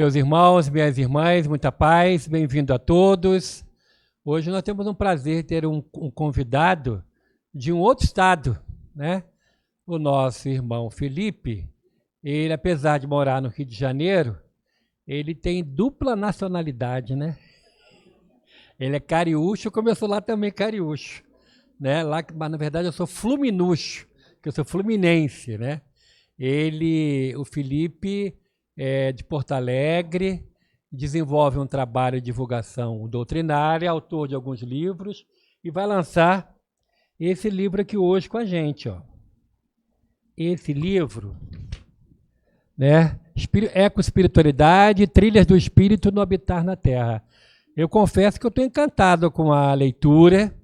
Meus irmãos, minhas irmãs, muita paz, bem-vindo a todos. Hoje nós temos um prazer de ter um convidado de um outro estado, né? O nosso irmão Felipe, ele, apesar de morar no Rio de Janeiro, ele tem dupla nacionalidade, né? Ele é cariúcho, como eu sou lá também cariúcho, né? Lá, mas na verdade eu sou fluminucho, que eu sou fluminense, né? O Felipe, é de Porto Alegre, desenvolve um trabalho de divulgação doutrinária, autor de alguns livros, e vai lançar esse livro aqui hoje com a gente, ó. Esse livro, né? Ecoespiritualidade, Trilhas do Espírito no Habitar na Terra. Eu confesso que eu estou encantado com a leitura.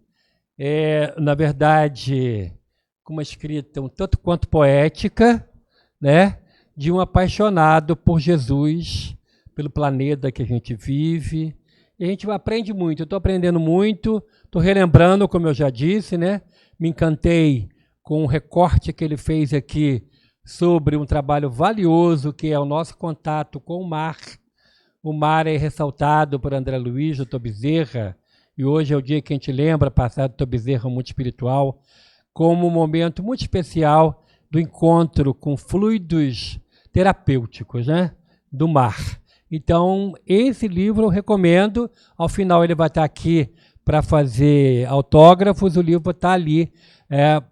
Na verdade, com uma escrita um tanto quanto poética, né? De um apaixonado por Jesus, pelo planeta que a gente vive. E a gente aprende muito, eu estou aprendendo muito, estou relembrando, como eu já disse, né? Me encantei com um recorte que ele fez aqui sobre um trabalho valioso, que é o nosso contato com o mar. O mar é ressaltado por André Luiz, Dr. Bezerra, e hoje é o dia que a gente lembra, passado Dr. Bezerra, muito espiritual, como um momento muito especial do encontro com fluidos terapêuticos, né, do mar. Então, esse livro eu recomendo. Ao final ele vai estar aqui para fazer autógrafos. O livro está ali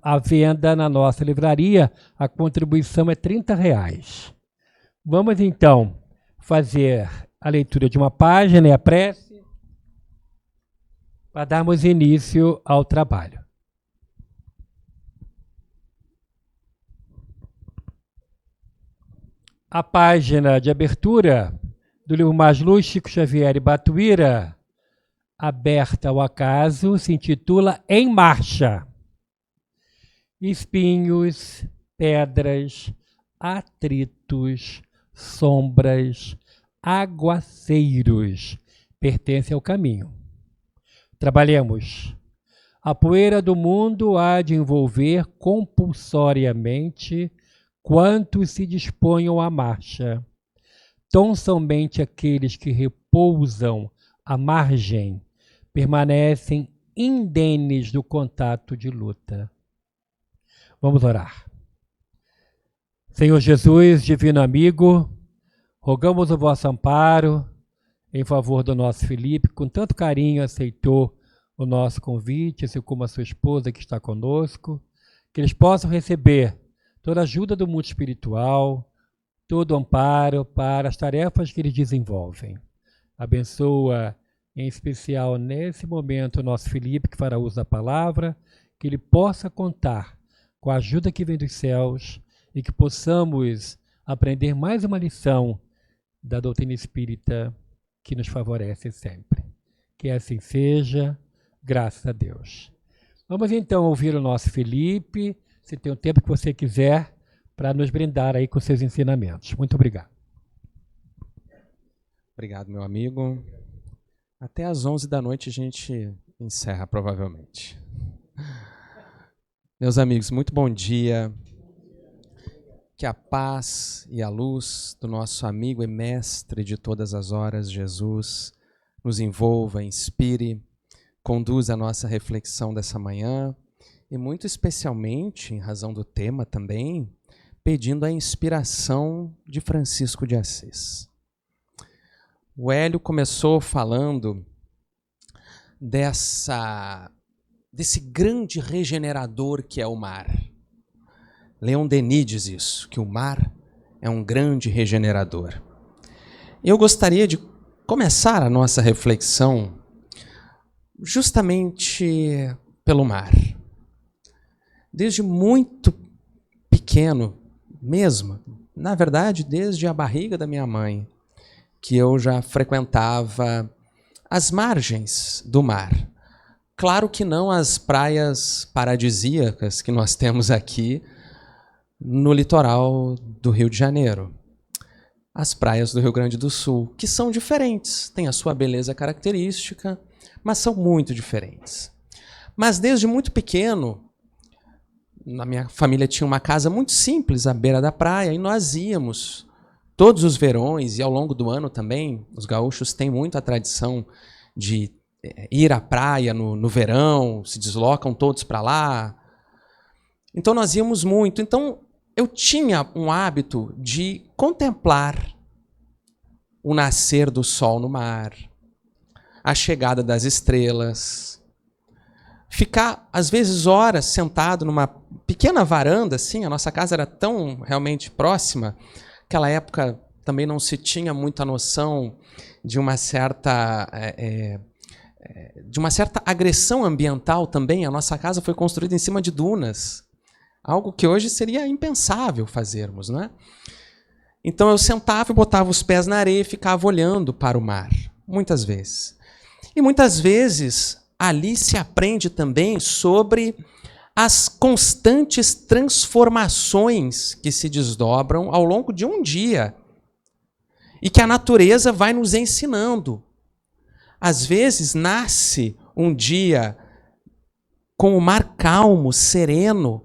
à venda na nossa livraria. A contribuição é R$30. Vamos, então, fazer a leitura de uma página e a prece para darmos início ao trabalho. A página de abertura do livro Mais Luz, Chico Xavier e Batuíra, aberta ao acaso, se intitula Em Marcha. Espinhos, pedras, atritos, sombras, aguaceiros pertencem ao caminho. Trabalhemos. A poeira do mundo há de envolver compulsoriamente quantos se disponham à marcha. Tão somente aqueles que repousam à margem permanecem indenes do contato de luta. Vamos orar. Senhor Jesus, divino amigo, rogamos o vosso amparo em favor do nosso Felipe, que com tanto carinho aceitou o nosso convite, assim como a sua esposa que está conosco, que eles possam receber toda a ajuda do mundo espiritual, todo o amparo para as tarefas que eles desenvolvem. Abençoa, em especial nesse momento, o nosso Felipe, que fará uso da palavra, que ele possa contar com a ajuda que vem dos céus e que possamos aprender mais uma lição da doutrina espírita que nos favorece sempre. Que assim seja, graças a Deus. Vamos então ouvir o nosso Felipe, se tem o tempo que você quiser, para nos brindar aí com seus ensinamentos. Muito obrigado. Obrigado, meu amigo. Até às 11 da noite a gente encerra, provavelmente. Meus amigos, muito bom dia. Que a paz e a luz do nosso amigo e mestre de todas as horas, Jesus, nos envolva, inspire, conduza a nossa reflexão dessa manhã e, muito especialmente, em razão do tema também, pedindo a inspiração de Francisco de Assis. O Hélio começou falando desse grande regenerador que é o mar. Leon Denis diz isso, que o mar é um grande regenerador. Eu gostaria de começar a nossa reflexão justamente pelo mar. Desde muito pequeno mesmo, na verdade, desde a barriga da minha mãe, que eu já frequentava as margens do mar. Claro que não as praias paradisíacas que nós temos aqui no litoral do Rio de Janeiro. As praias do Rio Grande do Sul, que são diferentes, têm a sua beleza característica, mas são muito diferentes. Mas desde muito pequeno, na minha família tinha uma casa muito simples à beira da praia e nós íamos todos os verões e ao longo do ano também, os gaúchos têm muito a tradição de ir à praia no verão, se deslocam todos para lá. Então nós íamos muito. Então eu tinha um hábito de contemplar o nascer do sol no mar, a chegada das estrelas, ficar, às vezes, horas sentado numa pequena varanda, assim, a nossa casa era tão realmente próxima, naquela época também não se tinha muita noção de uma certa agressão ambiental também. A nossa casa foi construída em cima de dunas, algo que hoje seria impensável fazermos, não é? Então eu sentava e botava os pés na areia e ficava olhando para o mar, muitas vezes. E muitas vezes ali se aprende também sobre as constantes transformações que se desdobram ao longo de um dia e que a natureza vai nos ensinando. Às vezes nasce um dia com o mar calmo, sereno,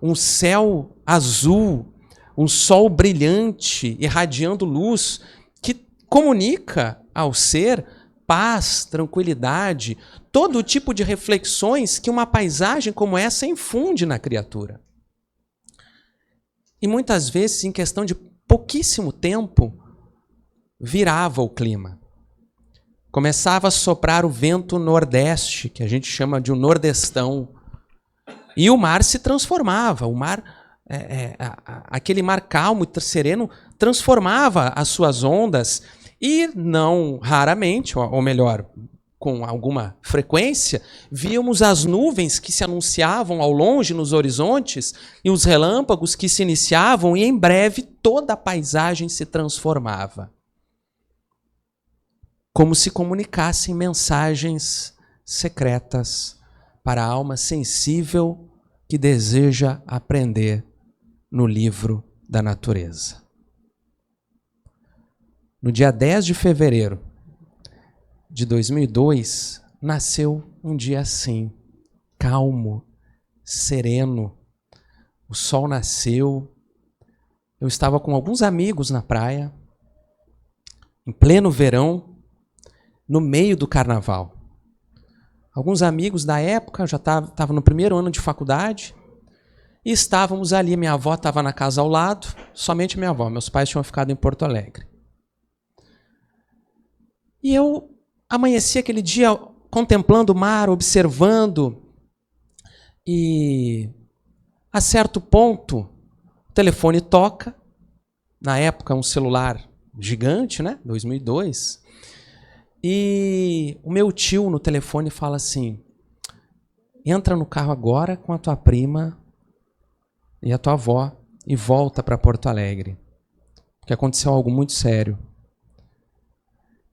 um céu azul, um sol brilhante, irradiando luz, que comunica ao ser paz, tranquilidade, todo tipo de reflexões que uma paisagem como essa infunde na criatura. E muitas vezes, em questão de pouquíssimo tempo, virava o clima. Começava a soprar o vento nordeste, que a gente chama de um nordestão, e o mar se transformava. O mar, aquele mar calmo e sereno, transformava as suas ondas. E não raramente, ou melhor, com alguma frequência, víamos as nuvens que se anunciavam ao longe nos horizontes e os relâmpagos que se iniciavam, e em breve toda a paisagem se transformava. Como se comunicassem mensagens secretas para a alma sensível que deseja aprender no livro da natureza. No dia 10 de fevereiro de 2002, nasceu um dia assim, calmo, sereno. O sol nasceu. Eu estava com alguns amigos na praia, em pleno verão, no meio do carnaval. Alguns amigos da época, eu já estava no primeiro ano de faculdade, e estávamos ali. Minha avó estava na casa ao lado, somente minha avó. Meus pais tinham ficado em Porto Alegre. E eu amanheci aquele dia contemplando o mar, observando, e a certo ponto o telefone toca, na época um celular gigante, né? 2002, e o meu tio no telefone fala assim: entra no carro agora com a tua prima e a tua avó e volta para Porto Alegre, porque aconteceu algo muito sério.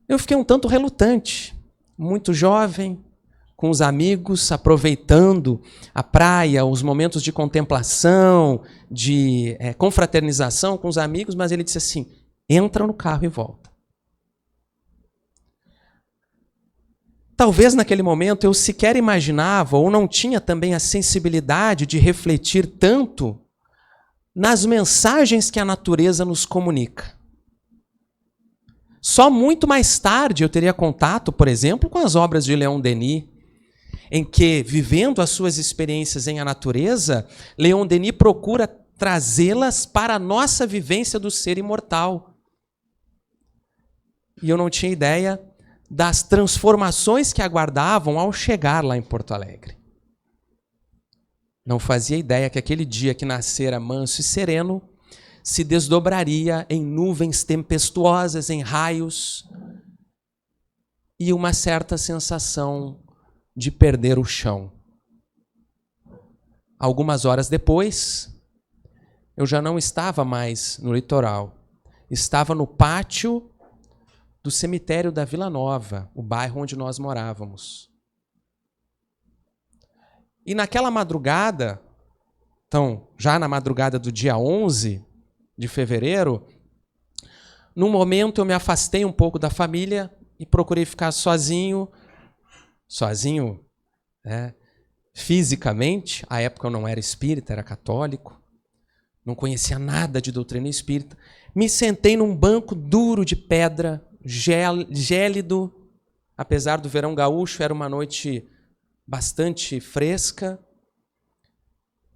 Eu fiquei um tanto relutante, muito jovem, com os amigos, aproveitando a praia, os momentos de contemplação, de confraternização com os amigos, mas ele disse assim: entra no carro e volta. Talvez naquele momento eu sequer imaginava, ou não tinha também a sensibilidade de refletir tanto nas mensagens que a natureza nos comunica. Só muito mais tarde eu teria contato, por exemplo, com as obras de Leon Denis, em que, vivendo as suas experiências em a natureza, Leon Denis procura trazê-las para a nossa vivência do ser imortal. E eu não tinha ideia das transformações que aguardavam ao chegar lá em Porto Alegre. Não fazia ideia que aquele dia que nascera manso e sereno se desdobraria em nuvens tempestuosas, em raios, e uma certa sensação de perder o chão. Algumas horas depois, eu já não estava mais no litoral. Estava no pátio do cemitério da Vila Nova, o bairro onde nós morávamos. E naquela madrugada, então, já na madrugada do dia 11 de fevereiro, num momento eu me afastei um pouco da família e procurei ficar sozinho, fisicamente. À época eu não era espírita, era católico, não conhecia nada de doutrina espírita. Me sentei num banco duro de pedra, gélido. Apesar do verão gaúcho, era uma noite bastante fresca.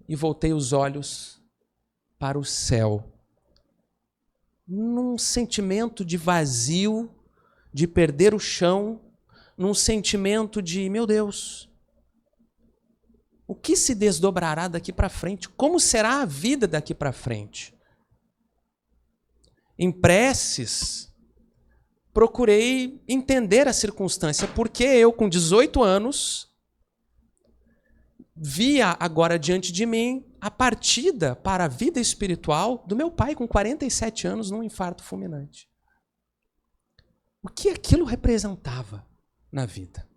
E voltei os olhos para o céu. Num sentimento de vazio, de perder o chão, num sentimento de, meu Deus, o que se desdobrará daqui para frente? Como será a vida daqui para frente? Em preces, procurei entender a circunstância, porque eu, com 18 anos, via agora diante de mim a partida para a vida espiritual do meu pai, com 47 anos, num infarto fulminante. O que aquilo representava na vida?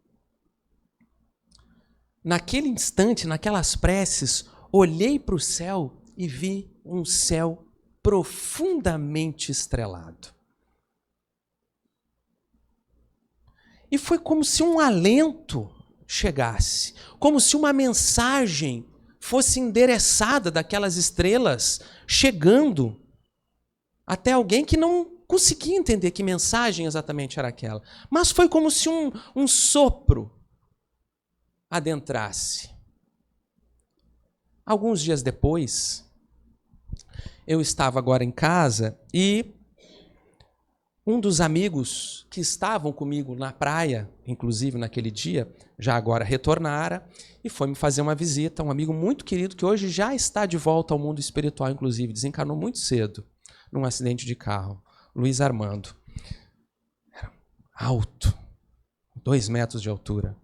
Naquele instante, naquelas preces, olhei para o céu e vi um céu profundamente estrelado. E foi como se um alento chegasse, como se uma mensagem fosse endereçada daquelas estrelas, chegando até alguém que não conseguia entender que mensagem exatamente era aquela. Mas foi como se um sopro adentrasse. Alguns dias depois, eu estava agora em casa e um dos amigos que estavam comigo na praia, inclusive naquele dia, já agora retornara e foi me fazer uma visita, um amigo muito querido que hoje já está de volta ao mundo espiritual, inclusive, desencarnou muito cedo num acidente de carro, Luiz Armando. Era alto, 2 metros de altura.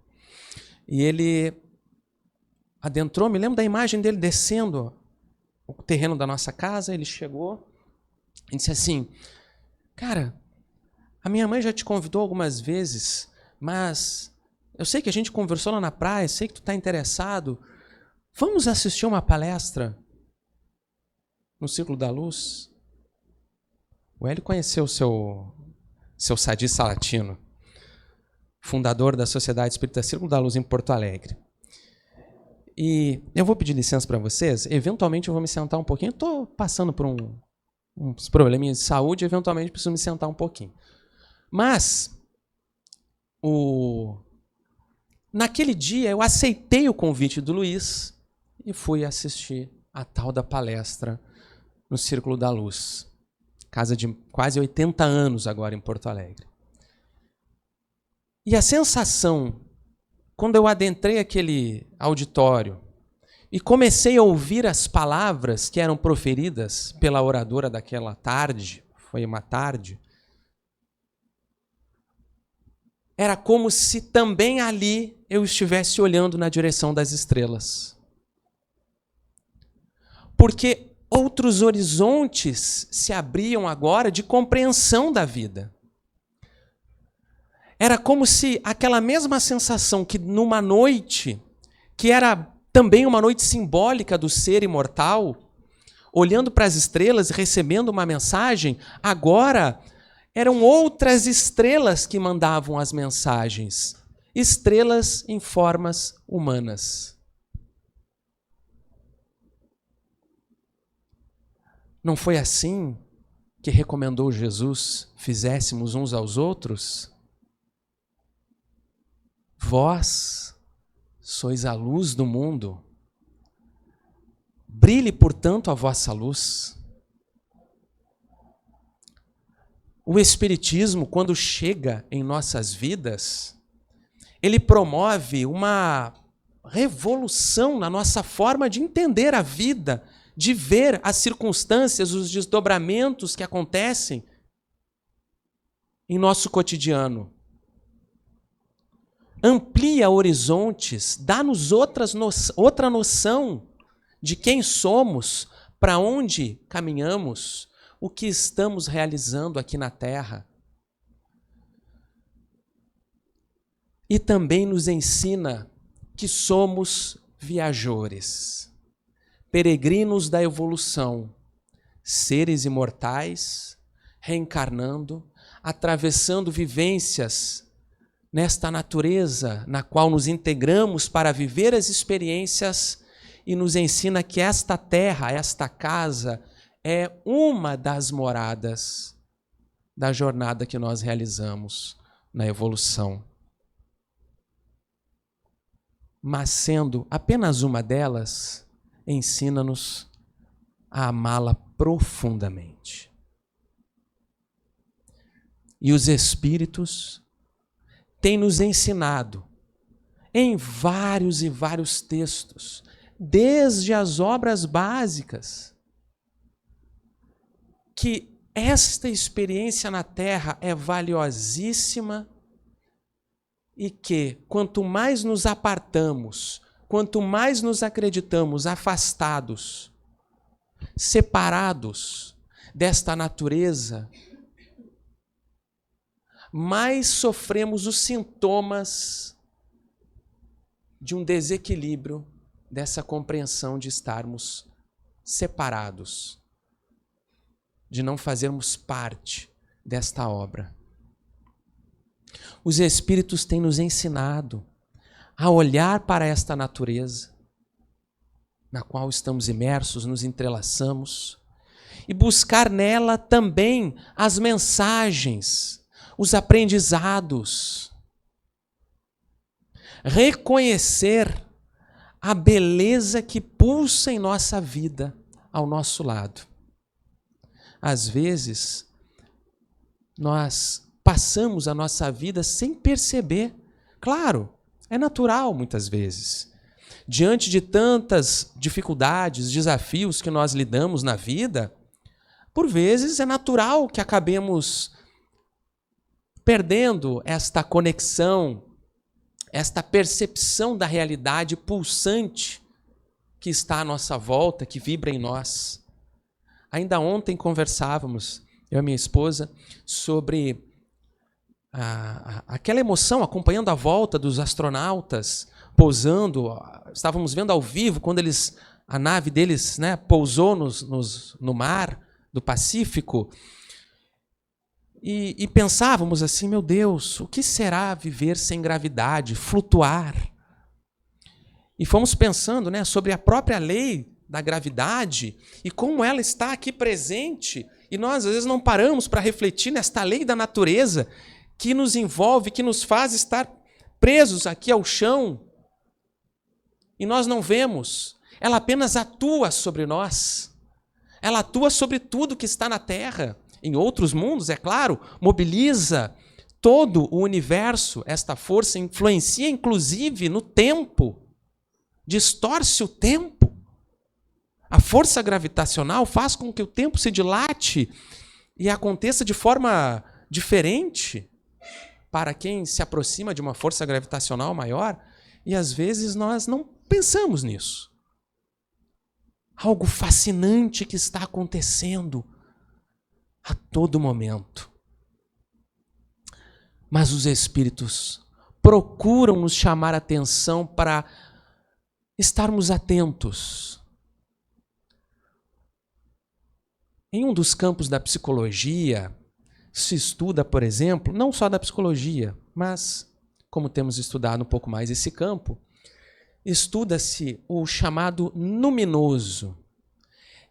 E ele adentrou, me lembro da imagem dele descendo o terreno da nossa casa, ele chegou e disse assim, cara, a minha mãe já te convidou algumas vezes, mas eu sei que a gente conversou lá na praia, sei que tu está interessado, vamos assistir uma palestra no Círculo da Luz? O Hélio conheceu o seu Sadi Salatino, fundador da Sociedade Espírita Círculo da Luz em Porto Alegre. E eu vou pedir licença para vocês, eventualmente eu vou me sentar um pouquinho, estou passando por uns probleminhas de saúde, eventualmente preciso me sentar um pouquinho. Mas, naquele dia eu aceitei o convite do Luiz e fui assistir a tal da palestra no Círculo da Luz. Casa de quase 80 anos agora em Porto Alegre. E a sensação, quando eu adentrei aquele auditório e comecei a ouvir as palavras que eram proferidas pela oradora daquela tarde, foi uma tarde, era como se também ali eu estivesse olhando na direção das estrelas. Porque outros horizontes se abriam agora de compreensão da vida. Era como se aquela mesma sensação que numa noite, que era também uma noite simbólica do ser imortal, olhando para as estrelas e recebendo uma mensagem, agora eram outras estrelas que mandavam as mensagens. Estrelas em formas humanas. Não foi assim que recomendou Jesus fizéssemos uns aos outros? Vós sois a luz do mundo. Brilhe, portanto, a vossa luz. O Espiritismo, quando chega em nossas vidas, ele promove uma revolução na nossa forma de entender a vida, de ver as circunstâncias, os desdobramentos que acontecem em nosso cotidiano. Amplia horizontes, dá-nos outra noção de quem somos, para onde caminhamos, o que estamos realizando aqui na Terra. E também nos ensina que somos viajores, peregrinos da evolução, seres imortais, reencarnando, atravessando vivências nesta natureza na qual nos integramos para viver as experiências e nos ensina que esta terra, esta casa, é uma das moradas da jornada que nós realizamos na evolução. Mas sendo apenas uma delas, ensina-nos a amá-la profundamente. E os Espíritos têm nos ensinado em vários e vários textos, desde as obras básicas, que esta experiência na Terra é valiosíssima e que, quanto mais nos apartamos, quanto mais nos acreditamos afastados, separados desta natureza, mais sofremos os sintomas de um desequilíbrio dessa compreensão de estarmos separados, de não fazermos parte desta obra. Os Espíritos têm nos ensinado a olhar para esta natureza na qual estamos imersos, nos entrelaçamos, e buscar nela também as mensagens, os aprendizados. Reconhecer a beleza que pulsa em nossa vida ao nosso lado. Às vezes, nós passamos a nossa vida sem perceber. Claro, é natural muitas vezes. Diante de tantas dificuldades, desafios que nós lidamos na vida, por vezes é natural que acabemos perdendo esta conexão, esta percepção da realidade pulsante que está à nossa volta, que vibra em nós. Ainda ontem conversávamos, eu e minha esposa, sobre aquela emoção acompanhando a volta dos astronautas pousando. Estávamos vendo ao vivo quando a nave deles, né, pousou no mar do Pacífico. E pensávamos assim, meu Deus, o que será viver sem gravidade, flutuar? E fomos pensando, né, sobre a própria lei da gravidade e como ela está aqui presente. E nós, às vezes, não paramos para refletir nesta lei da natureza que nos envolve, que nos faz estar presos aqui ao chão. E nós não vemos. Ela apenas atua sobre nós. Ela atua sobre tudo que está na Terra. Em outros mundos, é claro, mobiliza todo o universo. Esta força influencia, inclusive, no tempo. Distorce o tempo. A força gravitacional faz com que o tempo se dilate e aconteça de forma diferente para quem se aproxima de uma força gravitacional maior. E às vezes nós não pensamos nisso. Algo fascinante que está acontecendo a todo momento. Mas os Espíritos procuram nos chamar a atenção para estarmos atentos. Em um dos campos da psicologia, se estuda, por exemplo, não só da psicologia, mas, como temos estudado um pouco mais esse campo, estuda-se o chamado luminoso,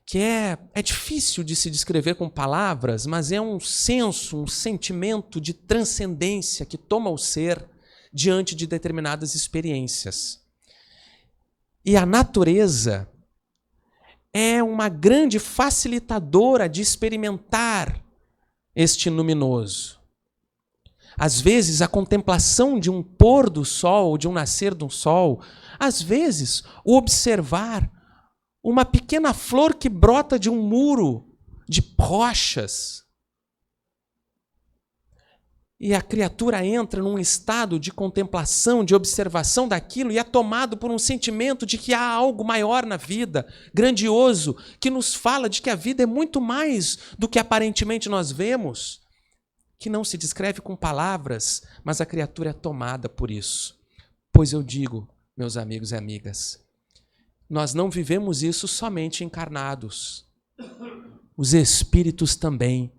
que é difícil de se descrever com palavras, mas é um senso, um sentimento de transcendência que toma o ser diante de determinadas experiências. E a natureza é uma grande facilitadora de experimentar este luminoso. Às vezes, a contemplação de um pôr do sol, de um nascer do sol, às vezes, o observar uma pequena flor que brota de um muro de rochas. E a criatura entra num estado de contemplação, de observação daquilo e é tomado por um sentimento de que há algo maior na vida, grandioso, que nos fala de que a vida é muito mais do que aparentemente nós vemos, que não se descreve com palavras, mas a criatura é tomada por isso. Pois eu digo, meus amigos e amigas, nós não vivemos isso somente encarnados. Os espíritos também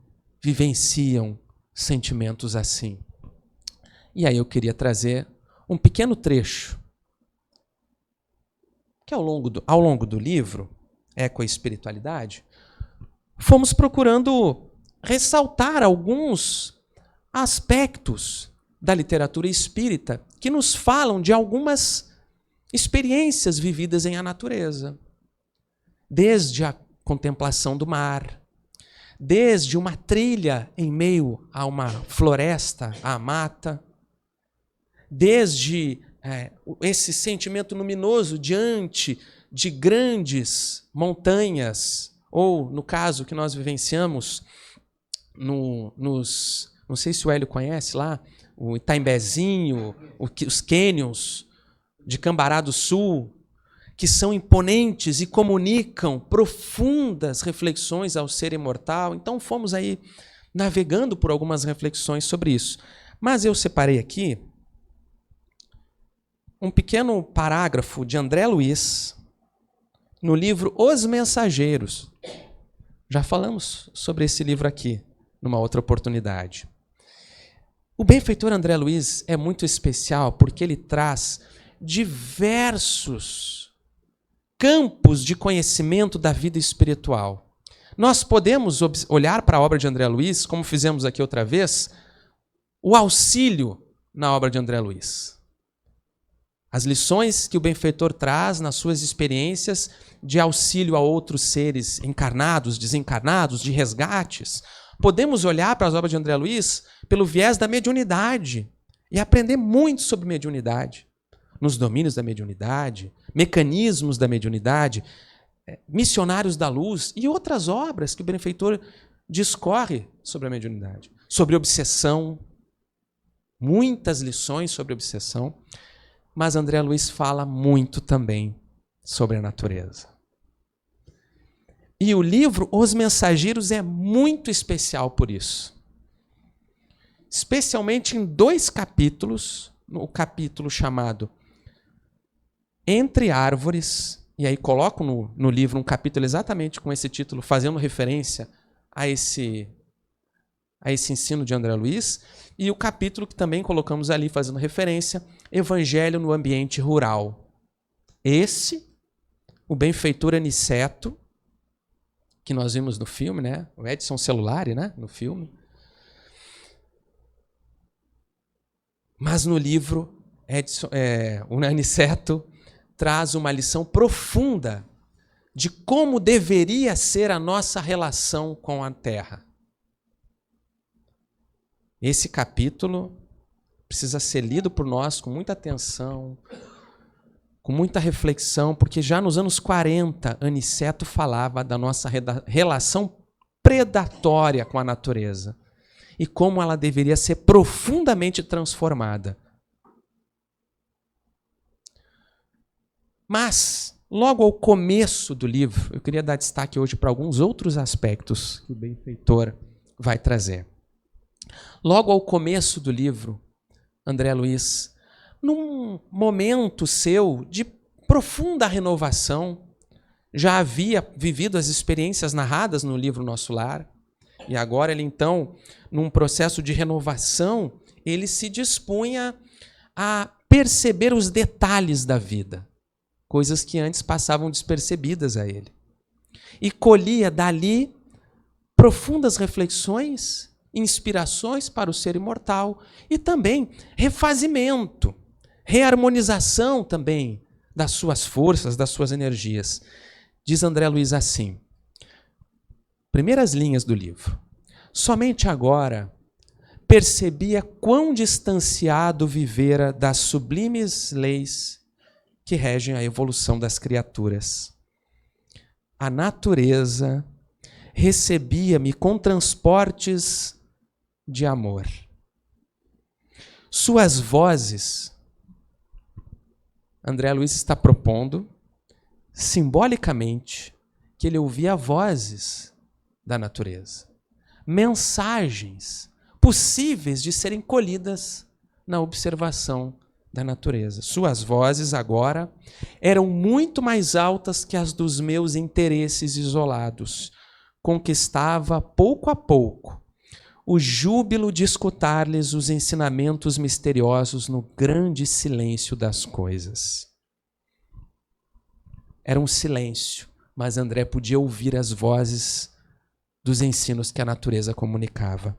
vivenciam sentimentos assim. E aí eu queria trazer um pequeno trecho que ao longo do livro, Ecoespiritualidade, fomos procurando ressaltar alguns aspectos da literatura espírita que nos falam de algumas experiências vividas em a natureza. Desde a contemplação do mar, desde uma trilha em meio a uma floresta, à mata, desde esse sentimento luminoso diante de grandes montanhas, ou, no caso que nós vivenciamos, não sei se o Hélio conhece lá, o Itaimbezinho, os cânions de Cambará do Sul, que são imponentes e comunicam profundas reflexões ao ser imortal. Então fomos aí navegando por algumas reflexões sobre isso. Mas eu separei aqui um pequeno parágrafo de André Luiz, no livro Os Mensageiros. Já falamos sobre esse livro aqui, numa outra oportunidade. O benfeitor André Luiz é muito especial porque ele traz diversos campos de conhecimento da vida espiritual. Nós podemos olhar para a obra de André Luiz, como fizemos aqui outra vez, o auxílio na obra de André Luiz. As lições que o benfeitor traz nas suas experiências de auxílio a outros seres encarnados, desencarnados, de resgates. Podemos olhar para as obras de André Luiz pelo viés da mediunidade e aprender muito sobre mediunidade, nos domínios da mediunidade, mecanismos da mediunidade, missionários da luz e outras obras que o benfeitor discorre sobre a mediunidade, sobre obsessão, muitas lições sobre obsessão, mas André Luiz fala muito também sobre a natureza. E o livro Os Mensageiros é muito especial por isso. Especialmente em 2 capítulos, no capítulo chamado Entre Árvores, e aí coloco no livro um capítulo exatamente com esse título, fazendo referência a esse ensino de André Luiz, e o capítulo que também colocamos ali fazendo referência, Evangelho no Ambiente Rural. Esse, o benfeitor Aniceto, que nós vimos no filme, né? O Edson Celulari, né? No filme. Mas no livro, o Aniceto traz uma lição profunda de como deveria ser a nossa relação com a Terra. Esse capítulo precisa ser lido por nós com muita atenção, com muita reflexão, porque já nos anos 40, Aniceto falava da nossa relação predatória com a natureza e como ela deveria ser profundamente transformada. Mas, logo ao começo do livro, eu queria dar destaque hoje para alguns outros aspectos que o benfeitor vai trazer. Logo ao começo do livro, André Luiz, num momento seu de profunda renovação, já havia vivido as experiências narradas no livro Nosso Lar, e agora ele então, num processo de renovação, ele se dispunha a perceber os detalhes da vida, coisas que antes passavam despercebidas a ele. E colhia dali profundas reflexões, inspirações para o ser imortal e também refazimento, reharmonização também das suas forças, das suas energias. Diz André Luiz assim, primeiras linhas do livro: somente agora percebia quão distanciado vivera das sublimes leis que regem a evolução das criaturas. A natureza recebia-me com transportes de amor. Suas vozes, André Luiz está propondo, simbolicamente, que ele ouvia vozes da natureza, mensagens possíveis de serem colhidas na observação da natureza. Suas vozes agora eram muito mais altas que as dos meus interesses isolados. Conquistava pouco a pouco o júbilo de escutar-lhes os ensinamentos misteriosos no grande silêncio das coisas. Era um silêncio, mas André podia ouvir as vozes dos ensinos que a natureza comunicava.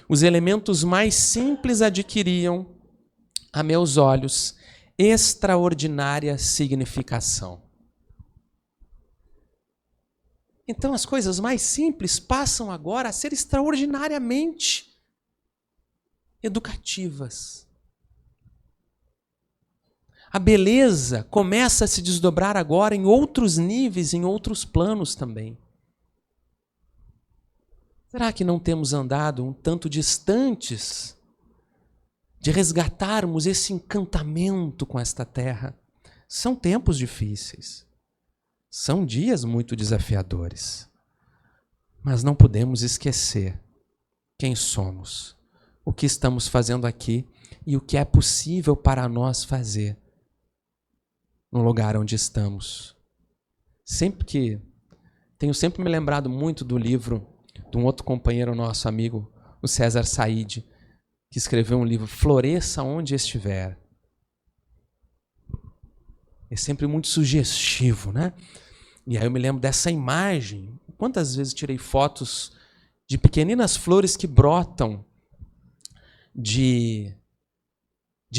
Os elementos mais simples adquiriam, a meus olhos, extraordinária significação. Então as coisas mais simples passam agora a ser extraordinariamente educativas. A beleza começa a se desdobrar agora em outros níveis, em outros planos também. Será que não temos andado um tanto distantes de resgatarmos esse encantamento com esta terra? São tempos difíceis. São dias muito desafiadores. Mas não podemos esquecer quem somos, o que estamos fazendo aqui e o que é possível para nós fazer no lugar onde estamos. Tenho sempre me lembrado muito do livro de um outro companheiro nosso, amigo, o César Said, que escreveu um livro, Floresça Onde Estiver. É sempre muito sugestivo, né? E aí eu me lembro dessa imagem. Quantas vezes tirei fotos de pequeninas flores que brotam de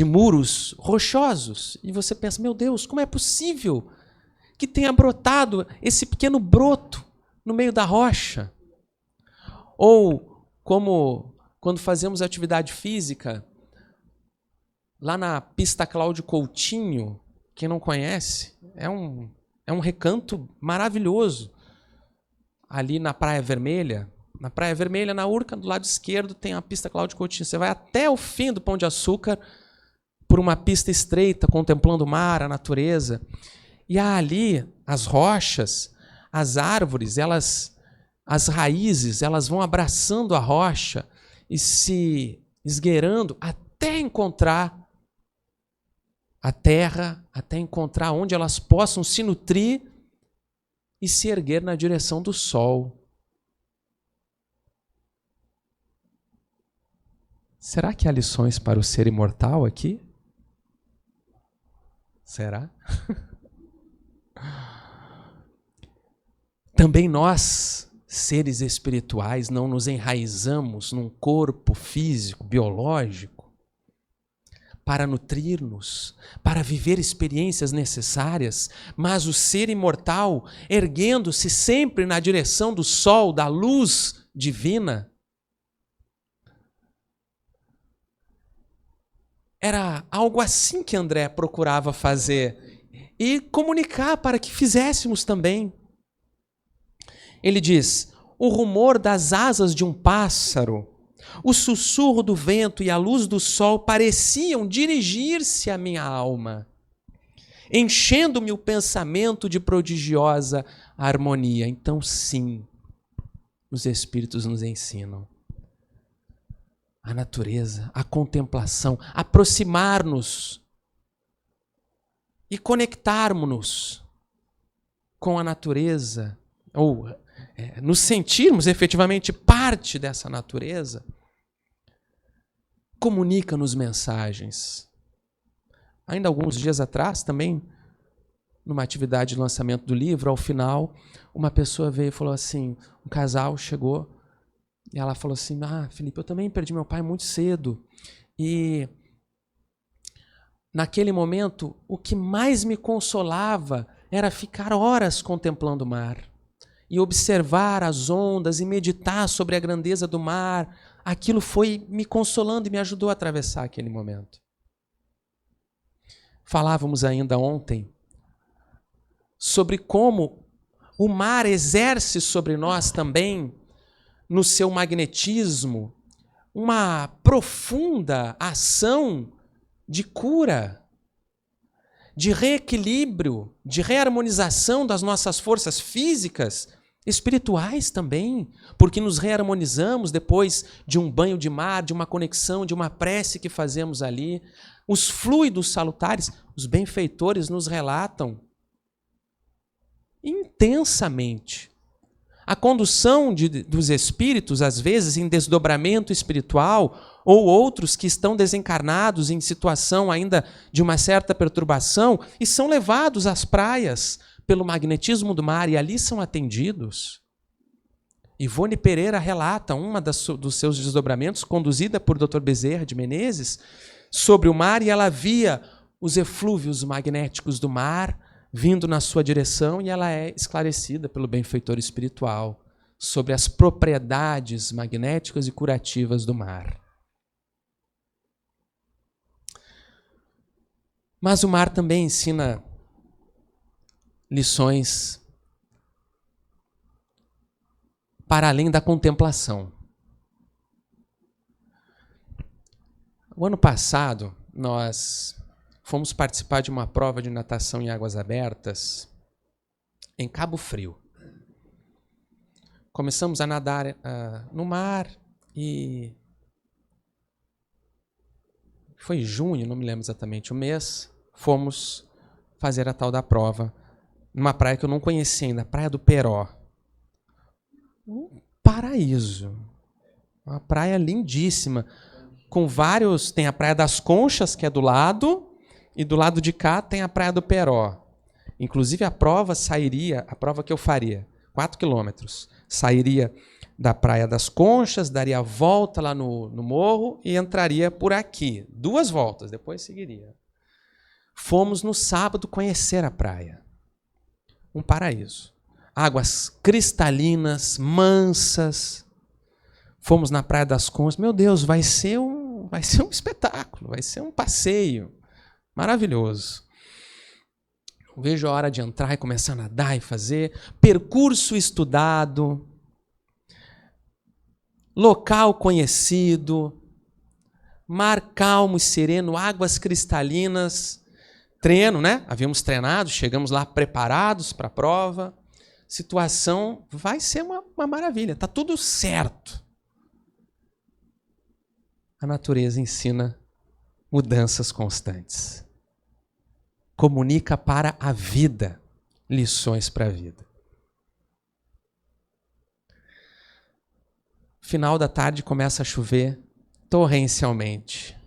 muros rochosos. E você pensa, meu Deus, como é possível que tenha brotado esse pequeno broto no meio da rocha? Ou como quando fazemos atividade física, lá na pista Cláudio Coutinho, quem não conhece, é um recanto maravilhoso. Ali na Praia Vermelha, na Urca, do lado esquerdo, tem a pista Cláudio Coutinho. Você vai até o fim do Pão de Açúcar, por uma pista estreita, contemplando o mar, a natureza. E ali, as rochas, as árvores, as raízes, elas vão abraçando a rocha e se esgueirando até encontrar a terra, até encontrar onde elas possam se nutrir e se erguer na direção do sol. Será que há lições para o ser imortal aqui? Será? Também nós, seres espirituais, não nos enraizamos num corpo físico, biológico, para nutrir-nos, para viver experiências necessárias, mas o ser imortal, erguendo-se sempre na direção do sol, da luz divina, era algo assim que André procurava fazer e comunicar para que fizéssemos também. Ele diz, o rumor das asas de um pássaro, o sussurro do vento e a luz do sol pareciam dirigir-se à minha alma, enchendo-me o pensamento de prodigiosa harmonia. Então, sim, os Espíritos nos ensinam. A natureza, a contemplação, aproximar-nos e conectarmos-nos com a natureza, ou nos sentirmos efetivamente parte dessa natureza, comunica-nos mensagens. Ainda alguns dias atrás, também, numa atividade de lançamento do livro, ao final, uma pessoa veio e falou assim, um casal chegou, e ela falou assim, Felipe, eu também perdi meu pai muito cedo. E naquele momento, o que mais me consolava era ficar horas contemplando o mar. E observar as ondas e meditar sobre a grandeza do mar. Aquilo foi me consolando e me ajudou a atravessar aquele momento. Falávamos ainda ontem sobre como o mar exerce sobre nós também, no seu magnetismo, uma profunda ação de cura, de reequilíbrio, de reharmonização das nossas forças físicas, espirituais também, porque nos reharmonizamos depois de um banho de mar, de uma conexão, de uma prece que fazemos ali. Os fluidos salutares, os benfeitores nos relatam intensamente. A condução dos espíritos, às vezes, em desdobramento espiritual, ou outros que estão desencarnados em situação ainda de uma certa perturbação e são levados às praias pelo magnetismo do mar e ali são atendidos. Ivone Pereira relata dos seus desdobramentos, conduzida por Dr. Bezerra de Menezes, sobre o mar, e ela via os eflúvios magnéticos do mar vindo na sua direção, e ela é esclarecida pelo benfeitor espiritual sobre as propriedades magnéticas e curativas do mar. Mas o mar também ensina lições para além da contemplação. O ano passado, nós fomos participar de uma prova de natação em águas abertas em Cabo Frio. Começamos a nadar no mar e foi em junho, não me lembro exatamente o mês, fomos fazer a tal da prova numa praia que eu não conhecia ainda, a Praia do Peró. Um paraíso. Uma praia lindíssima. Com vários... Tem a Praia das Conchas, que é do lado, e do lado de cá tem a Praia do Peró. Inclusive a prova que eu faria, 4 quilômetros, sairia da Praia das Conchas, daria a volta lá no morro e entraria por aqui. 2 voltas, depois seguiria. Fomos no sábado conhecer a praia. Um paraíso. Águas cristalinas, mansas. Fomos na Praia das Conchas. Meu Deus, vai ser um espetáculo, vai ser um passeio maravilhoso. Eu vejo a hora de entrar e começar a nadar e fazer. Percurso estudado. Local conhecido. Mar calmo e sereno, águas cristalinas. Treino, né? Havíamos treinado, chegamos lá preparados para a prova. Situação vai ser uma maravilha, está tudo certo. A natureza ensina mudanças constantes. Comunica para a vida, lições para a vida. Final da tarde começa a chover torrencialmente.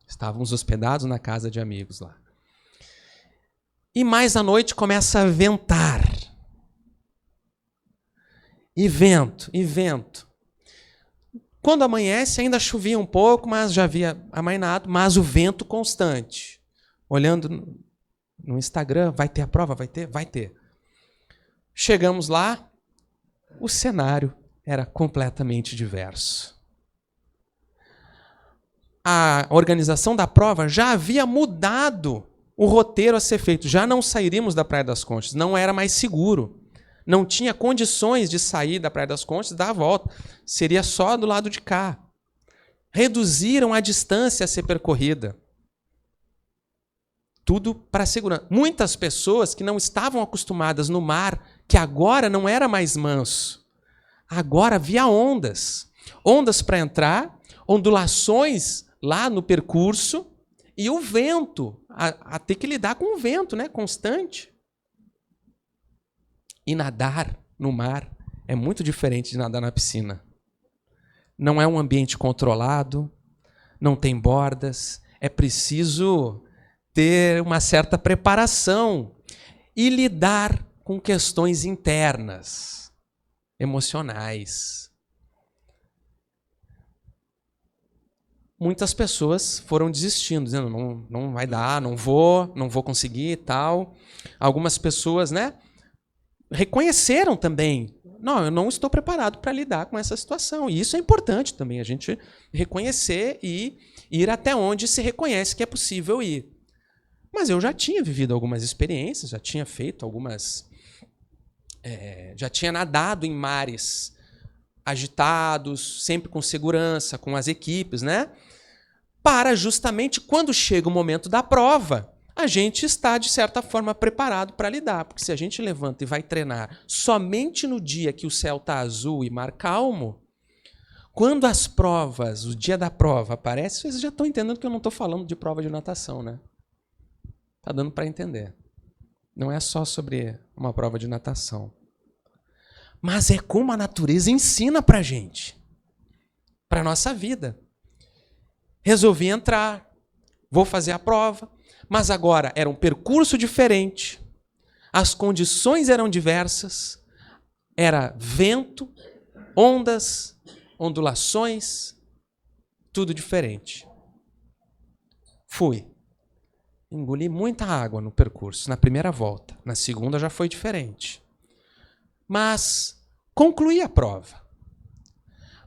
Estávamos hospedados na casa de amigos lá. E mais à noite começa a ventar. E vento, e vento. Quando amanhece ainda chovia um pouco, mas já havia amainado, mas o vento constante. Olhando no Instagram, vai ter a prova? Vai ter? Vai ter. Chegamos lá, o cenário era completamente diverso. A organização da prova já havia mudado o roteiro a ser feito. Já não sairíamos da Praia das Conchas, não era mais seguro. Não tinha condições de sair da Praia das Conchas e dar a volta. Seria só do lado de cá. Reduziram a distância a ser percorrida. Tudo para segurança. Muitas pessoas que não estavam acostumadas no mar, que agora não era mais manso. Agora havia ondas. Ondas para entrar, ondulações lá no percurso e o vento. A ter que lidar com o vento, né, constante. E nadar no mar é muito diferente de nadar na piscina. Não é um ambiente controlado, não tem bordas, é preciso ter uma certa preparação e lidar com questões internas, emocionais. Muitas pessoas foram desistindo, dizendo, não vai dar, não vou conseguir e tal. Algumas pessoas, né, reconheceram também, não, eu não estou preparado para lidar com essa situação. E isso é importante também, a gente reconhecer e ir até onde se reconhece que é possível ir. Mas eu já tinha vivido algumas experiências, já tinha feito algumas... já tinha nadado em mares agitados, sempre com segurança, com as equipes, né? Para justamente quando chega o momento da prova, a gente está, de certa forma, preparado para lidar. Porque se a gente levanta e vai treinar somente no dia que o céu está azul e mar calmo, quando as provas, o dia da prova aparece, vocês já estão entendendo que eu não estou falando de prova de natação, né? Está dando para entender. Não é só sobre uma prova de natação. Mas é como a natureza ensina para a gente, para a nossa vida. Resolvi entrar, vou fazer a prova, mas agora era um percurso diferente. as condições eram diversas, era vento, ondas, ondulações, tudo diferente. Fui. Engoli muita água no percurso, na primeira volta. Na segunda já foi diferente. Mas concluí a prova.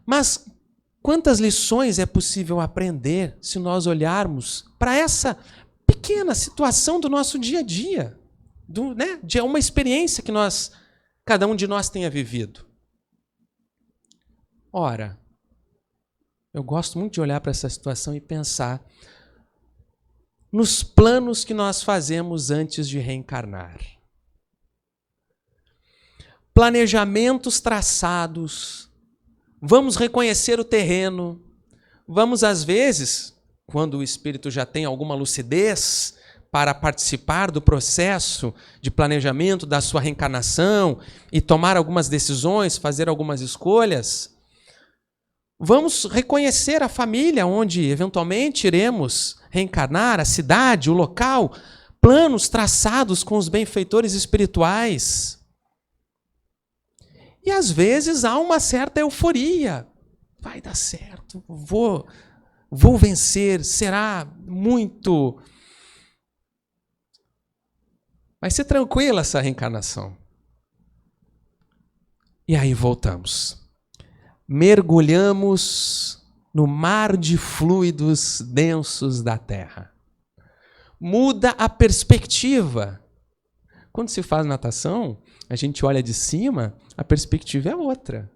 Mas quantas lições é possível aprender se nós olharmos para essa pequena situação do nosso dia a dia, de uma experiência que cada um de nós tenha vivido? Ora, eu gosto muito de olhar para essa situação e pensar nos planos que nós fazemos antes de reencarnar. Planejamentos traçados, vamos reconhecer o terreno, vamos às vezes, quando o espírito já tem alguma lucidez para participar do processo de planejamento da sua reencarnação e tomar algumas decisões, fazer algumas escolhas, vamos reconhecer a família onde eventualmente iremos reencarnar, a cidade, o local, planos traçados com os benfeitores espirituais. E às vezes há uma certa euforia. Vai dar certo, vou vencer, será muito. Vai ser tranquila essa reencarnação. E aí voltamos. Mergulhamos no mar de fluidos densos da Terra. Muda a perspectiva. Quando se faz natação, a gente olha de cima, a perspectiva é outra.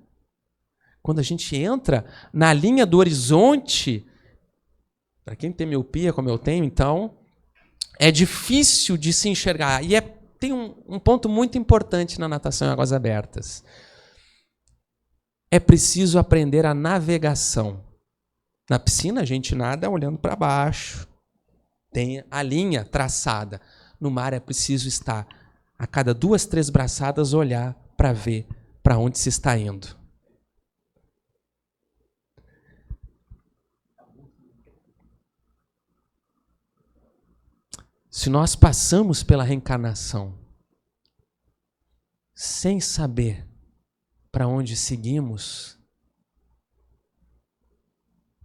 Quando a gente entra na linha do horizonte, para quem tem miopia, como eu tenho, então, é difícil de se enxergar. E tem um ponto muito importante na natação em águas abertas. É preciso aprender a navegação. Na piscina, a gente nada olhando para baixo. Tem a linha traçada. No mar é preciso estar, a cada 2, 3 braçadas, olhar para ver para onde se está indo. Se nós passamos pela reencarnação sem saber para onde seguimos,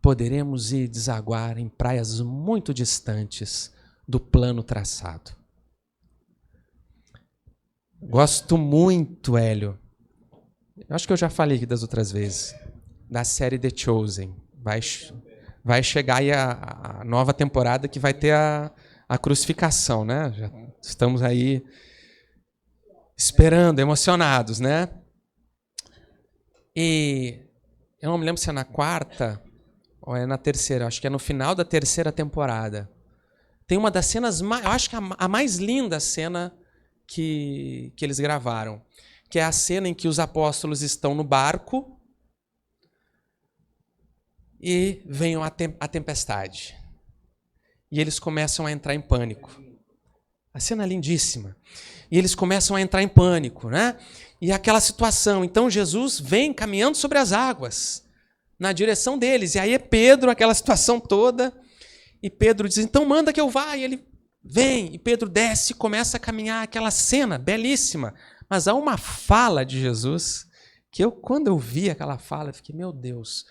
poderemos ir desaguar em praias muito distantes do plano traçado. Gosto muito, Hélio, acho que eu já falei aqui das outras vezes, da série The Chosen. Vai chegar aí a nova temporada que vai ter a crucificação, né? Já estamos aí esperando, emocionados, né? E eu não me lembro se é na 4ª ou é na 3ª, acho que é no final da 3ª temporada. Tem uma das cenas, eu acho que a mais linda cena que eles gravaram, que é a cena em que os apóstolos estão no barco e vem a tempestade. E eles começam a entrar em pânico. A cena é lindíssima. E eles começam a entrar em pânico, né? E aquela situação. Então Jesus vem caminhando sobre as águas, na direção deles. E aí é Pedro, aquela situação toda. E Pedro diz, então manda que eu vá. E ele vem. E Pedro desce e começa a caminhar. Aquela cena belíssima. Mas há uma fala de Jesus que quando eu vi aquela fala, eu fiquei, meu Deus,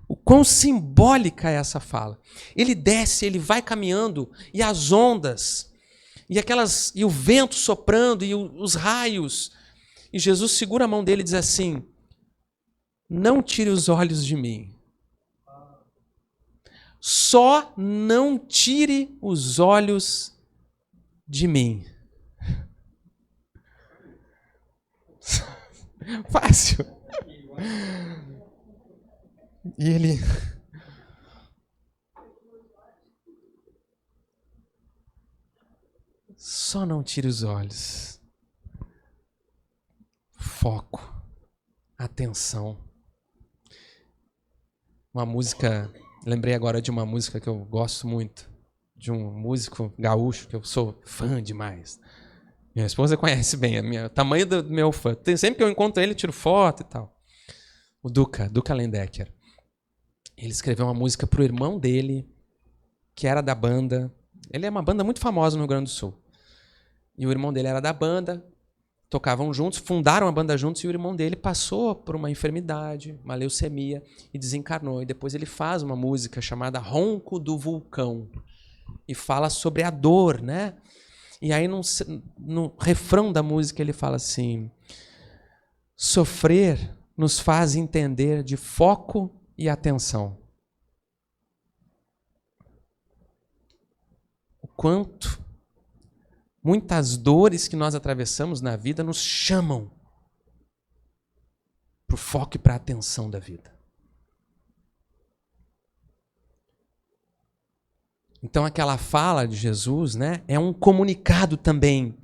o quão simbólica é essa fala. Ele desce, ele vai caminhando, e as ondas, e o vento soprando, e os raios. E Jesus segura a mão dele e diz assim, não tire os olhos de mim. Só não tire os olhos de mim. Fácil. E ele... Só não tire os olhos. Foco. Atenção. Uma música... Lembrei agora de uma música que eu gosto muito. De um músico gaúcho que eu sou fã demais. Minha esposa conhece bem o tamanho do meu fã. Sempre que eu encontro ele, eu tiro foto e tal. O Duca Lendecker. Ele escreveu uma música para o irmão dele, que era da banda. Ele é uma banda muito famosa no Rio Grande do Sul. E o irmão dele era da banda, tocavam juntos, fundaram a banda juntos, e o irmão dele passou por uma enfermidade, uma leucemia, e desencarnou. E depois ele faz uma música chamada Ronco do Vulcão, e fala sobre a dor, né? E aí no refrão da música ele fala assim: sofrer nos faz entender de foco e atenção. O quanto muitas dores que nós atravessamos na vida nos chamam para o foco e para a atenção da vida. Então aquela fala de Jesus, né, é um comunicado também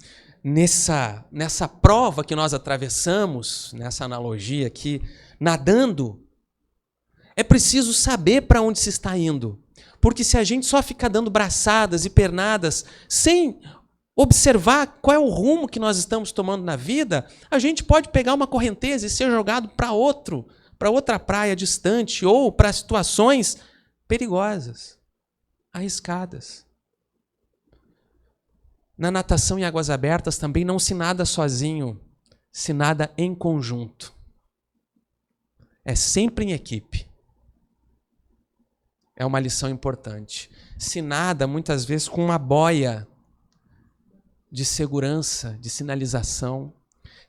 nessa prova que nós atravessamos, nessa analogia aqui, nadando. É preciso saber para onde se está indo. Porque se a gente só ficar dando braçadas e pernadas sem observar qual é o rumo que nós estamos tomando na vida, a gente pode pegar uma correnteza e ser jogado para outra praia distante, ou para situações perigosas, arriscadas. Na natação em águas abertas também não se nada sozinho, se nada em conjunto. É sempre em equipe. É uma lição importante. Se nada, muitas vezes, com uma boia de segurança, de sinalização,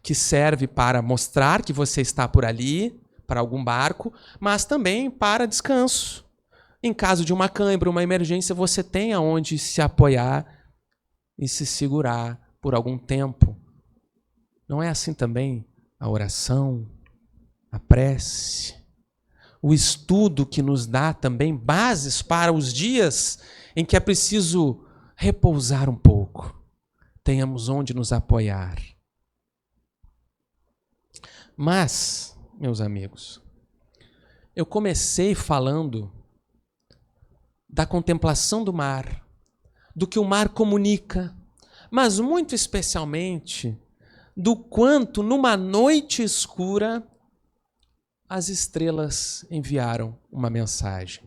que serve para mostrar que você está por ali, para algum barco, mas também para descanso. Em caso de uma cãibra, uma emergência, você tem aonde se apoiar e se segurar por algum tempo. Não é assim também a oração, a prece, o estudo que nos dá também bases para os dias em que é preciso repousar um pouco. Tenhamos onde nos apoiar. Mas, meus amigos, eu comecei falando da contemplação do mar, do que o mar comunica, mas muito especialmente do quanto numa noite escura as estrelas enviaram uma mensagem.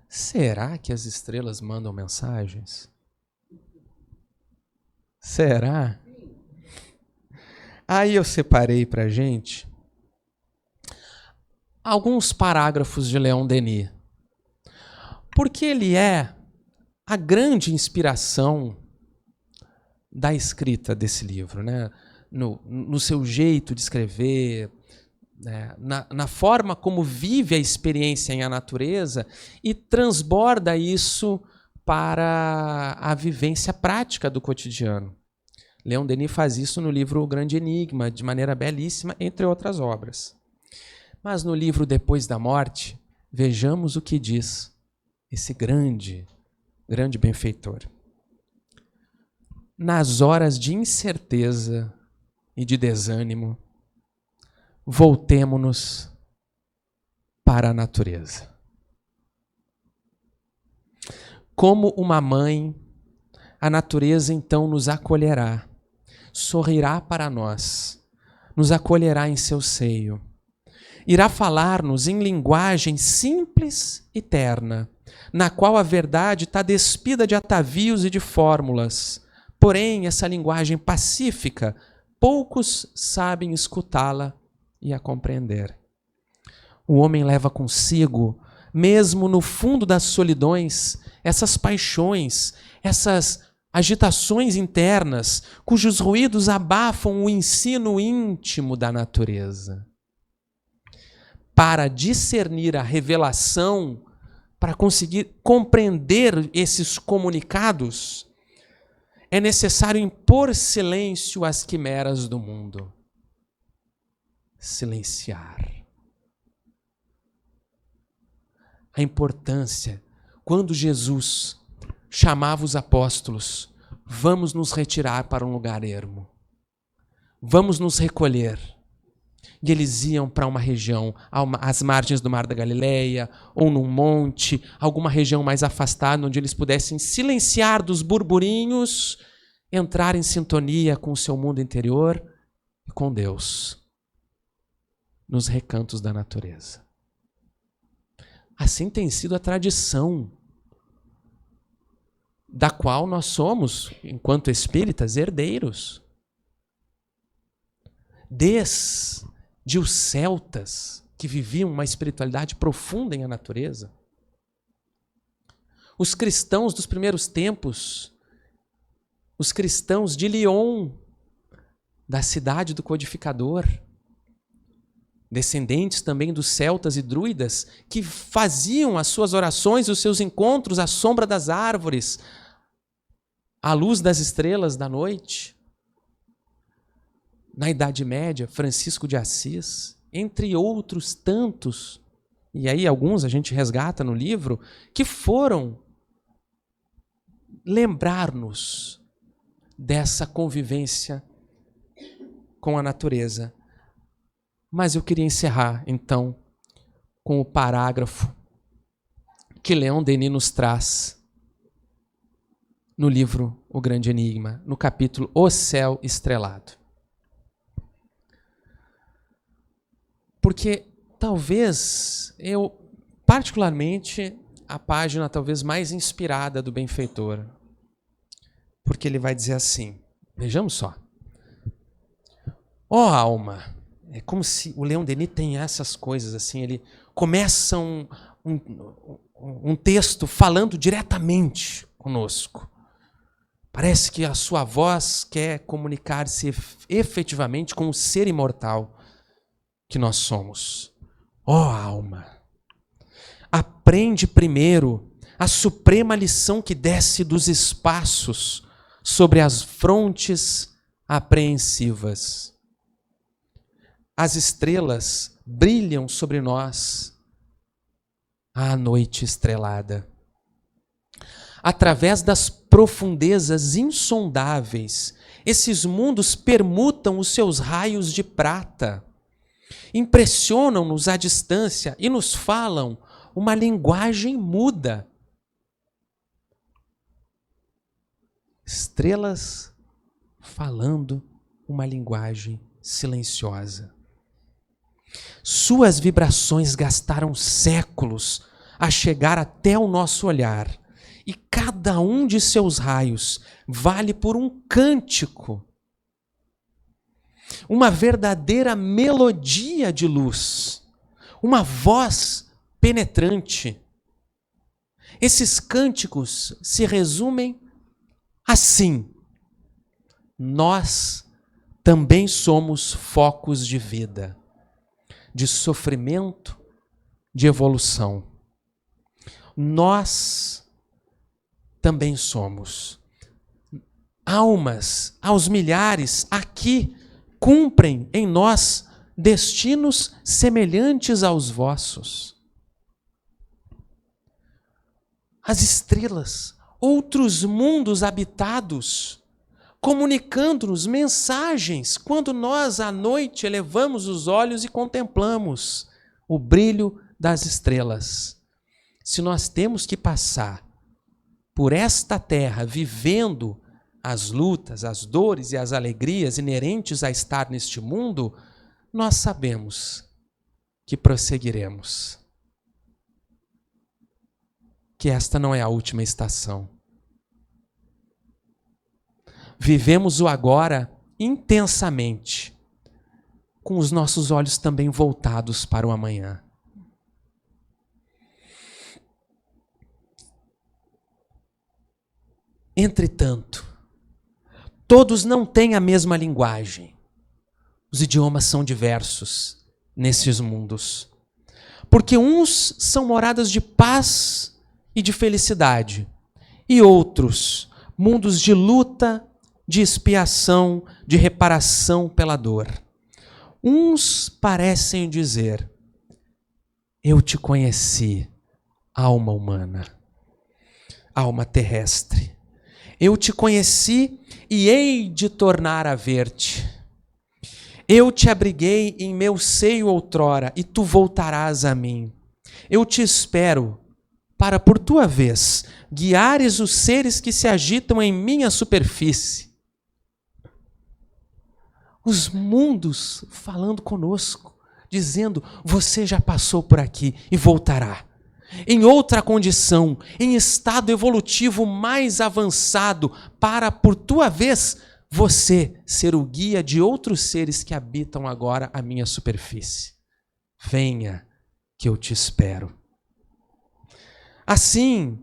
Será que as estrelas mandam mensagens? Será? Aí eu separei para a gente alguns parágrafos de Leon Denis, porque ele é a grande inspiração da escrita desse livro, né? No seu jeito de escrever, né? Na forma como vive a experiência em a natureza e transborda isso para a vivência prática do cotidiano. Leon Denis faz isso no livro O Grande Enigma, de maneira belíssima, entre outras obras. Mas no livro Depois da Morte, vejamos o que diz esse grande benfeitor. Nas horas de incerteza e de desânimo, voltemo-nos para a natureza. Como uma mãe, a natureza então nos acolherá, sorrirá para nós, nos acolherá em seu seio. Irá falar-nos em linguagem simples e terna, na qual a verdade está despida de atavios e de fórmulas. Porém, essa linguagem pacífica, poucos sabem escutá-la e a compreender. O homem leva consigo, mesmo no fundo das solidões, essas paixões, essas agitações internas, cujos ruídos abafam o ensino íntimo da natureza. Para discernir a revelação, para conseguir compreender esses comunicados, é necessário impor silêncio às quimeras do mundo. Silenciar. A importância, quando Jesus chamava os apóstolos, vamos nos retirar para um lugar ermo. Vamos nos recolher. E eles iam para uma região, às margens do Mar da Galileia, ou num monte, alguma região mais afastada, onde eles pudessem silenciar dos burburinhos, entrar em sintonia com o seu mundo interior e com Deus, nos recantos da natureza. Assim tem sido a tradição da qual nós somos, enquanto espíritas, herdeiros. Desde os celtas, que viviam uma espiritualidade profunda em a natureza, os cristãos dos primeiros tempos, os cristãos de Lyon, da cidade do codificador, descendentes também dos celtas e druidas, que faziam as suas orações, os seus encontros à sombra das árvores, à luz das estrelas da noite. Na Idade Média, Francisco de Assis, entre outros tantos, e aí alguns a gente resgata no livro, que foram lembrar-nos dessa convivência com a natureza. Mas eu queria encerrar, então, com o parágrafo que Leon Denis nos traz no livro O Grande Enigma, no capítulo O Céu Estrelado. Porque talvez particularmente, a página talvez mais inspirada do benfeitor, porque ele vai dizer assim, vejamos só. Ó alma, é como se o Leon Denis tem essas coisas assim, ele começa um texto falando diretamente conosco. Parece que a sua voz quer comunicar-se efetivamente com o ser imortal que nós somos. Ó alma, aprende primeiro a suprema lição que desce dos espaços sobre as frontes apreensivas. As estrelas brilham sobre nós à noite estrelada. Através das profundezas insondáveis, esses mundos permutam os seus raios de prata, impressionam-nos à distância e nos falam uma linguagem muda. Estrelas falando uma linguagem silenciosa. Suas vibrações gastaram séculos a chegar até o nosso olhar, e cada um de seus raios vale por um cântico, uma verdadeira melodia de luz, uma voz penetrante. Esses cânticos se resumem assim: nós também somos focos de vida, de sofrimento, de evolução. Nós também somos almas aos milhares, aqui cumprem em nós destinos semelhantes aos vossos. As estrelas, outros mundos habitados, comunicando-nos mensagens quando nós à noite elevamos os olhos e contemplamos o brilho das estrelas. Se nós temos que passar por esta terra vivendo as lutas, as dores e as alegrias inerentes a estar neste mundo, nós sabemos que prosseguiremos. Que esta não é a última estação. Vivemos o agora intensamente, com os nossos olhos também voltados para o amanhã. Entretanto, todos não têm a mesma linguagem. Os idiomas são diversos nesses mundos. Porque uns são moradas de paz e de felicidade, e outros, mundos de luta, de expiação, de reparação pela dor. Uns parecem dizer: eu te conheci, alma humana, alma terrestre. Eu te conheci e hei de tornar a ver-te. Eu te abriguei em meu seio outrora e tu voltarás a mim. Eu te espero para, por tua vez, guiares os seres que se agitam em minha superfície. Os mundos falando conosco, dizendo: você já passou por aqui e voltará. em outra condição, em estado evolutivo mais avançado, para, por tua vez, você ser o guia de outros seres que habitam agora a minha superfície. Venha, que eu te espero. Assim,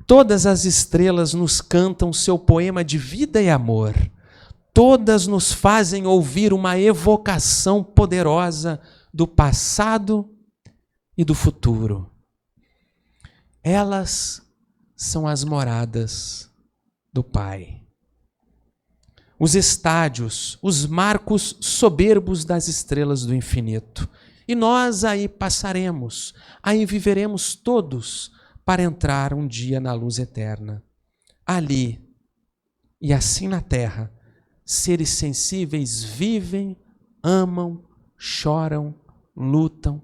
todas as estrelas nos cantam seu poema de vida e amor. Todas nos fazem ouvir uma evocação poderosa do passado e do futuro. Elas são as moradas do Pai. Os estádios, os marcos soberbos das estrelas do infinito. E nós aí passaremos, aí viveremos todos para entrar um dia na luz eterna. Ali, e assim na terra, seres sensíveis vivem, amam, choram, lutam,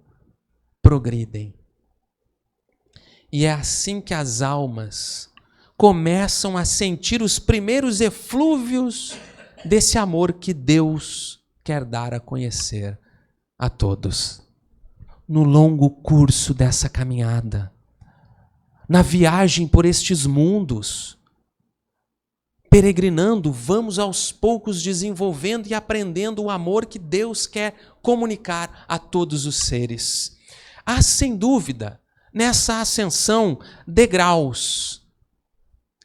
progridem. E é assim que as almas começam a sentir os primeiros eflúvios desse amor que Deus quer dar a conhecer a todos. No longo curso dessa caminhada, na viagem por estes mundos, peregrinando, vamos aos poucos desenvolvendo e aprendendo o amor que Deus quer comunicar a todos os seres. Há, sem dúvida, nessa ascensão, degraus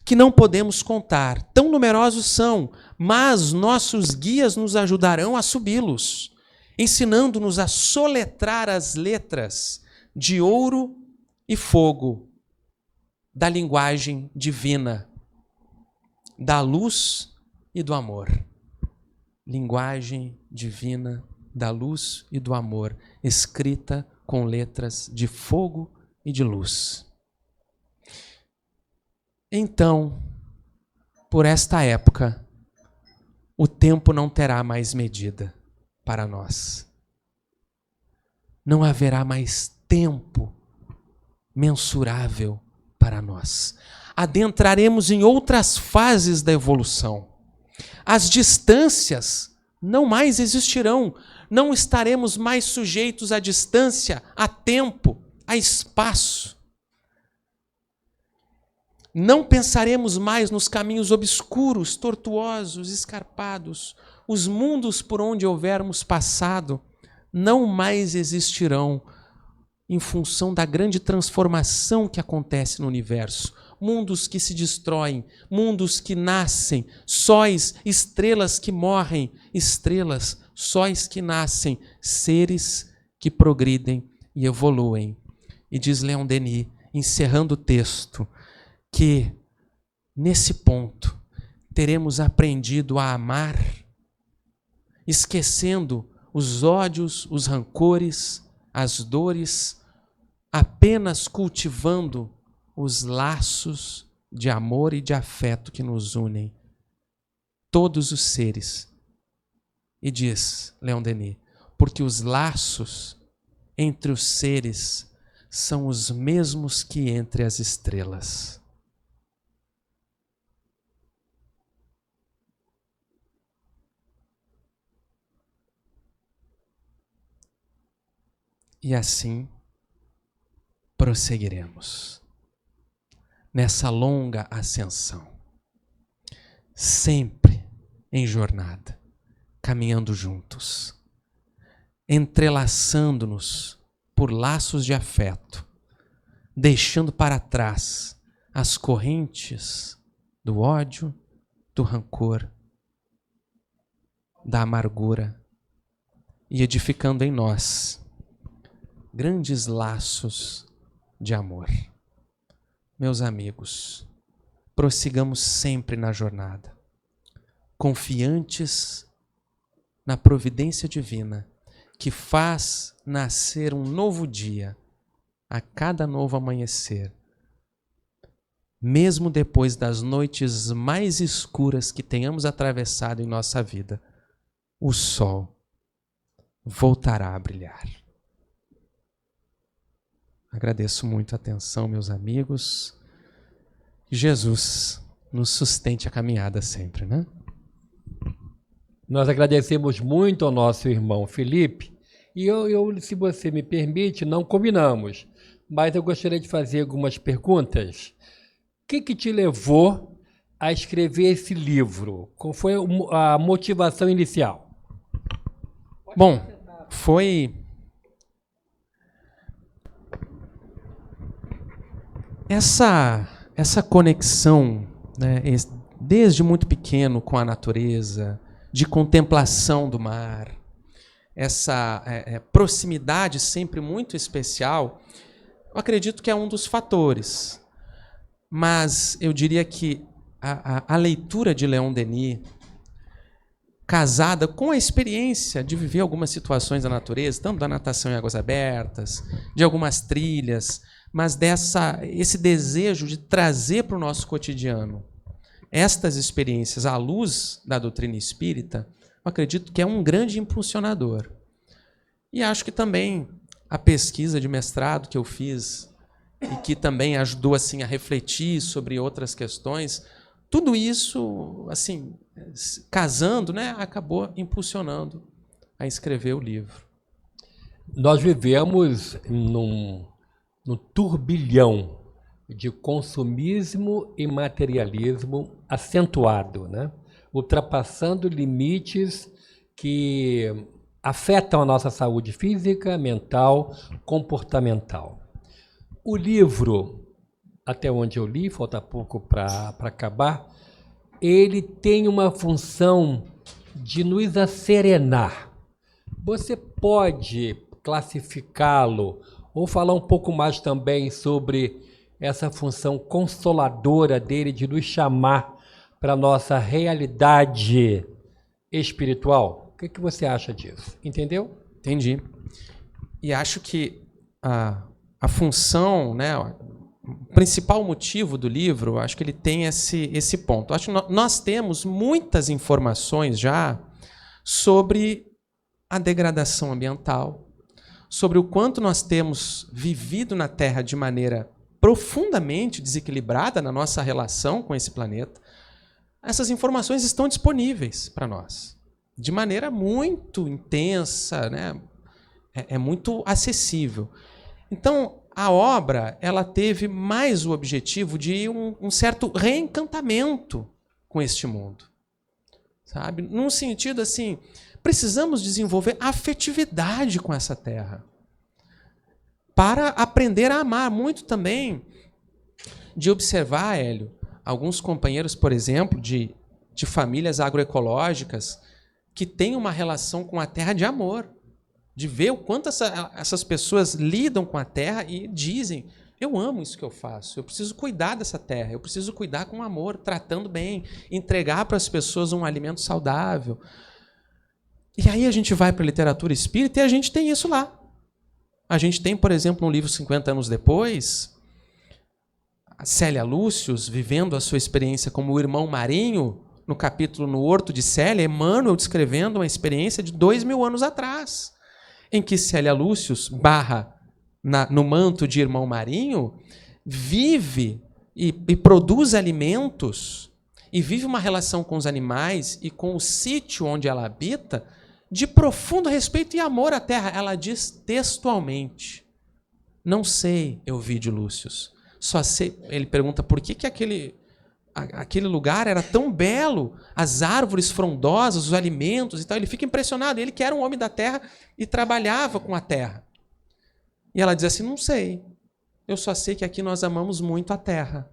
que não podemos contar. Tão numerosos são, mas nossos guias nos ajudarão a subi-los, ensinando-nos a soletrar as letras de ouro e fogo da linguagem divina, da luz e do amor. Linguagem divina da luz e do amor, escrita com letras de fogo e de luz. Então, por esta época, o tempo não terá mais medida para nós. Não haverá mais tempo mensurável para nós. Adentraremos em outras fases da evolução. As distâncias não mais existirão. Não estaremos mais sujeitos à distância, a tempo, a espaço. Não pensaremos mais nos caminhos obscuros, tortuosos, escarpados. Os mundos por onde houvermos passado não mais existirão em função da grande transformação que acontece no universo. Mundos que se destroem, mundos que nascem, sóis, estrelas que morrem, estrelas, sóis que nascem, seres que progridem e evoluem. E diz Leon Denis, encerrando o texto, que nesse ponto teremos aprendido a amar, esquecendo os ódios, os rancores, as dores, apenas cultivando os laços de amor e de afeto que nos unem, todos os seres. E diz Leon Denis, porque os laços entre os seres são os mesmos que entre as estrelas. E assim prosseguiremos nessa longa ascensão, sempre em jornada, caminhando juntos, entrelaçando-nos por laços de afeto, deixando para trás as correntes do ódio, do rancor, da amargura e edificando em nós grandes laços de amor. Meus amigos, prossigamos sempre na jornada, confiantes na providência divina que faz nascer um novo dia a cada novo amanhecer, mesmo depois das noites mais escuras que tenhamos atravessado em nossa vida, o sol voltará a brilhar. Agradeço muito a atenção, meus amigos. Jesus nos sustente a caminhada sempre, né? Nós agradecemos muito ao nosso irmão Felipe. E eu, se você me permite, não combinamos. mas eu gostaria de fazer algumas perguntas. O que te levou a escrever esse livro? Qual foi a motivação inicial? Bom, foi essa conexão, né, desde muito pequeno com a natureza, de contemplação do mar, essa proximidade sempre muito especial, eu acredito que é um dos fatores. Mas eu diria que a leitura de Leon Denis, casada com a experiência de viver algumas situações da natureza, tanto da natação em águas abertas, de algumas trilhas, mas esse desejo de trazer para o nosso cotidiano estas experiências à luz da doutrina espírita, eu acredito que é um grande impulsionador. E acho que também a pesquisa de mestrado que eu fiz e que também ajudou assim a refletir sobre outras questões, tudo isso, assim, casando, né, acabou impulsionando a escrever o livro. Nós vivemos num turbilhão de consumismo e materialismo acentuado, né? Ultrapassando limites que afetam a nossa saúde física, mental, comportamental. O livro, até onde eu li, falta pouco para acabar, ele tem uma função de nos asserenar. Você pode classificá-lo ou falar um pouco mais também sobre essa função consoladora dele de nos chamar para a nossa realidade espiritual? O que você acha disso? Entendeu? Entendi. E acho que a função, né, o principal motivo do livro, acho que ele tem esse ponto. Acho que nós temos muitas informações já sobre a degradação ambiental, sobre o quanto nós temos vivido na Terra de maneira profundamente desequilibrada na nossa relação com esse planeta. Essas informações estão disponíveis para nós, de maneira muito intensa, né? É muito acessível. Então, a obra ela teve mais o objetivo de um certo reencantamento com este mundo. Sabe? Num sentido assim, precisamos desenvolver afetividade com essa terra para aprender a amar. Muito também de observar, Hélio, alguns companheiros, por exemplo, de famílias agroecológicas que têm uma relação com a terra de amor, de ver o quanto essas pessoas lidam com a terra e dizem: eu amo isso que eu faço, eu preciso cuidar dessa terra, eu preciso cuidar com amor, tratando bem, entregar para as pessoas um alimento saudável. E aí a gente vai para a literatura espírita e a gente tem isso lá. A gente tem, por exemplo, no livro 50 anos depois, a Célia Lúcius vivendo a sua experiência como o irmão Marinho, no capítulo No Horto de Célia, Emmanuel descrevendo uma experiência de 2000 anos atrás, em que Célia Lúcius, no manto de irmão Marinho, vive e produz alimentos e vive uma relação com os animais e com o sítio onde ela habita de profundo respeito e amor à terra. Ela diz textualmente: não sei, Ovídio Lúcius, só sei. Ele pergunta por que aquele lugar era tão belo, as árvores frondosas, os alimentos e tal. Ele fica impressionado. Ele que era um homem da terra e trabalhava com a terra. E ela diz assim: não sei, eu só sei que aqui nós amamos muito a terra.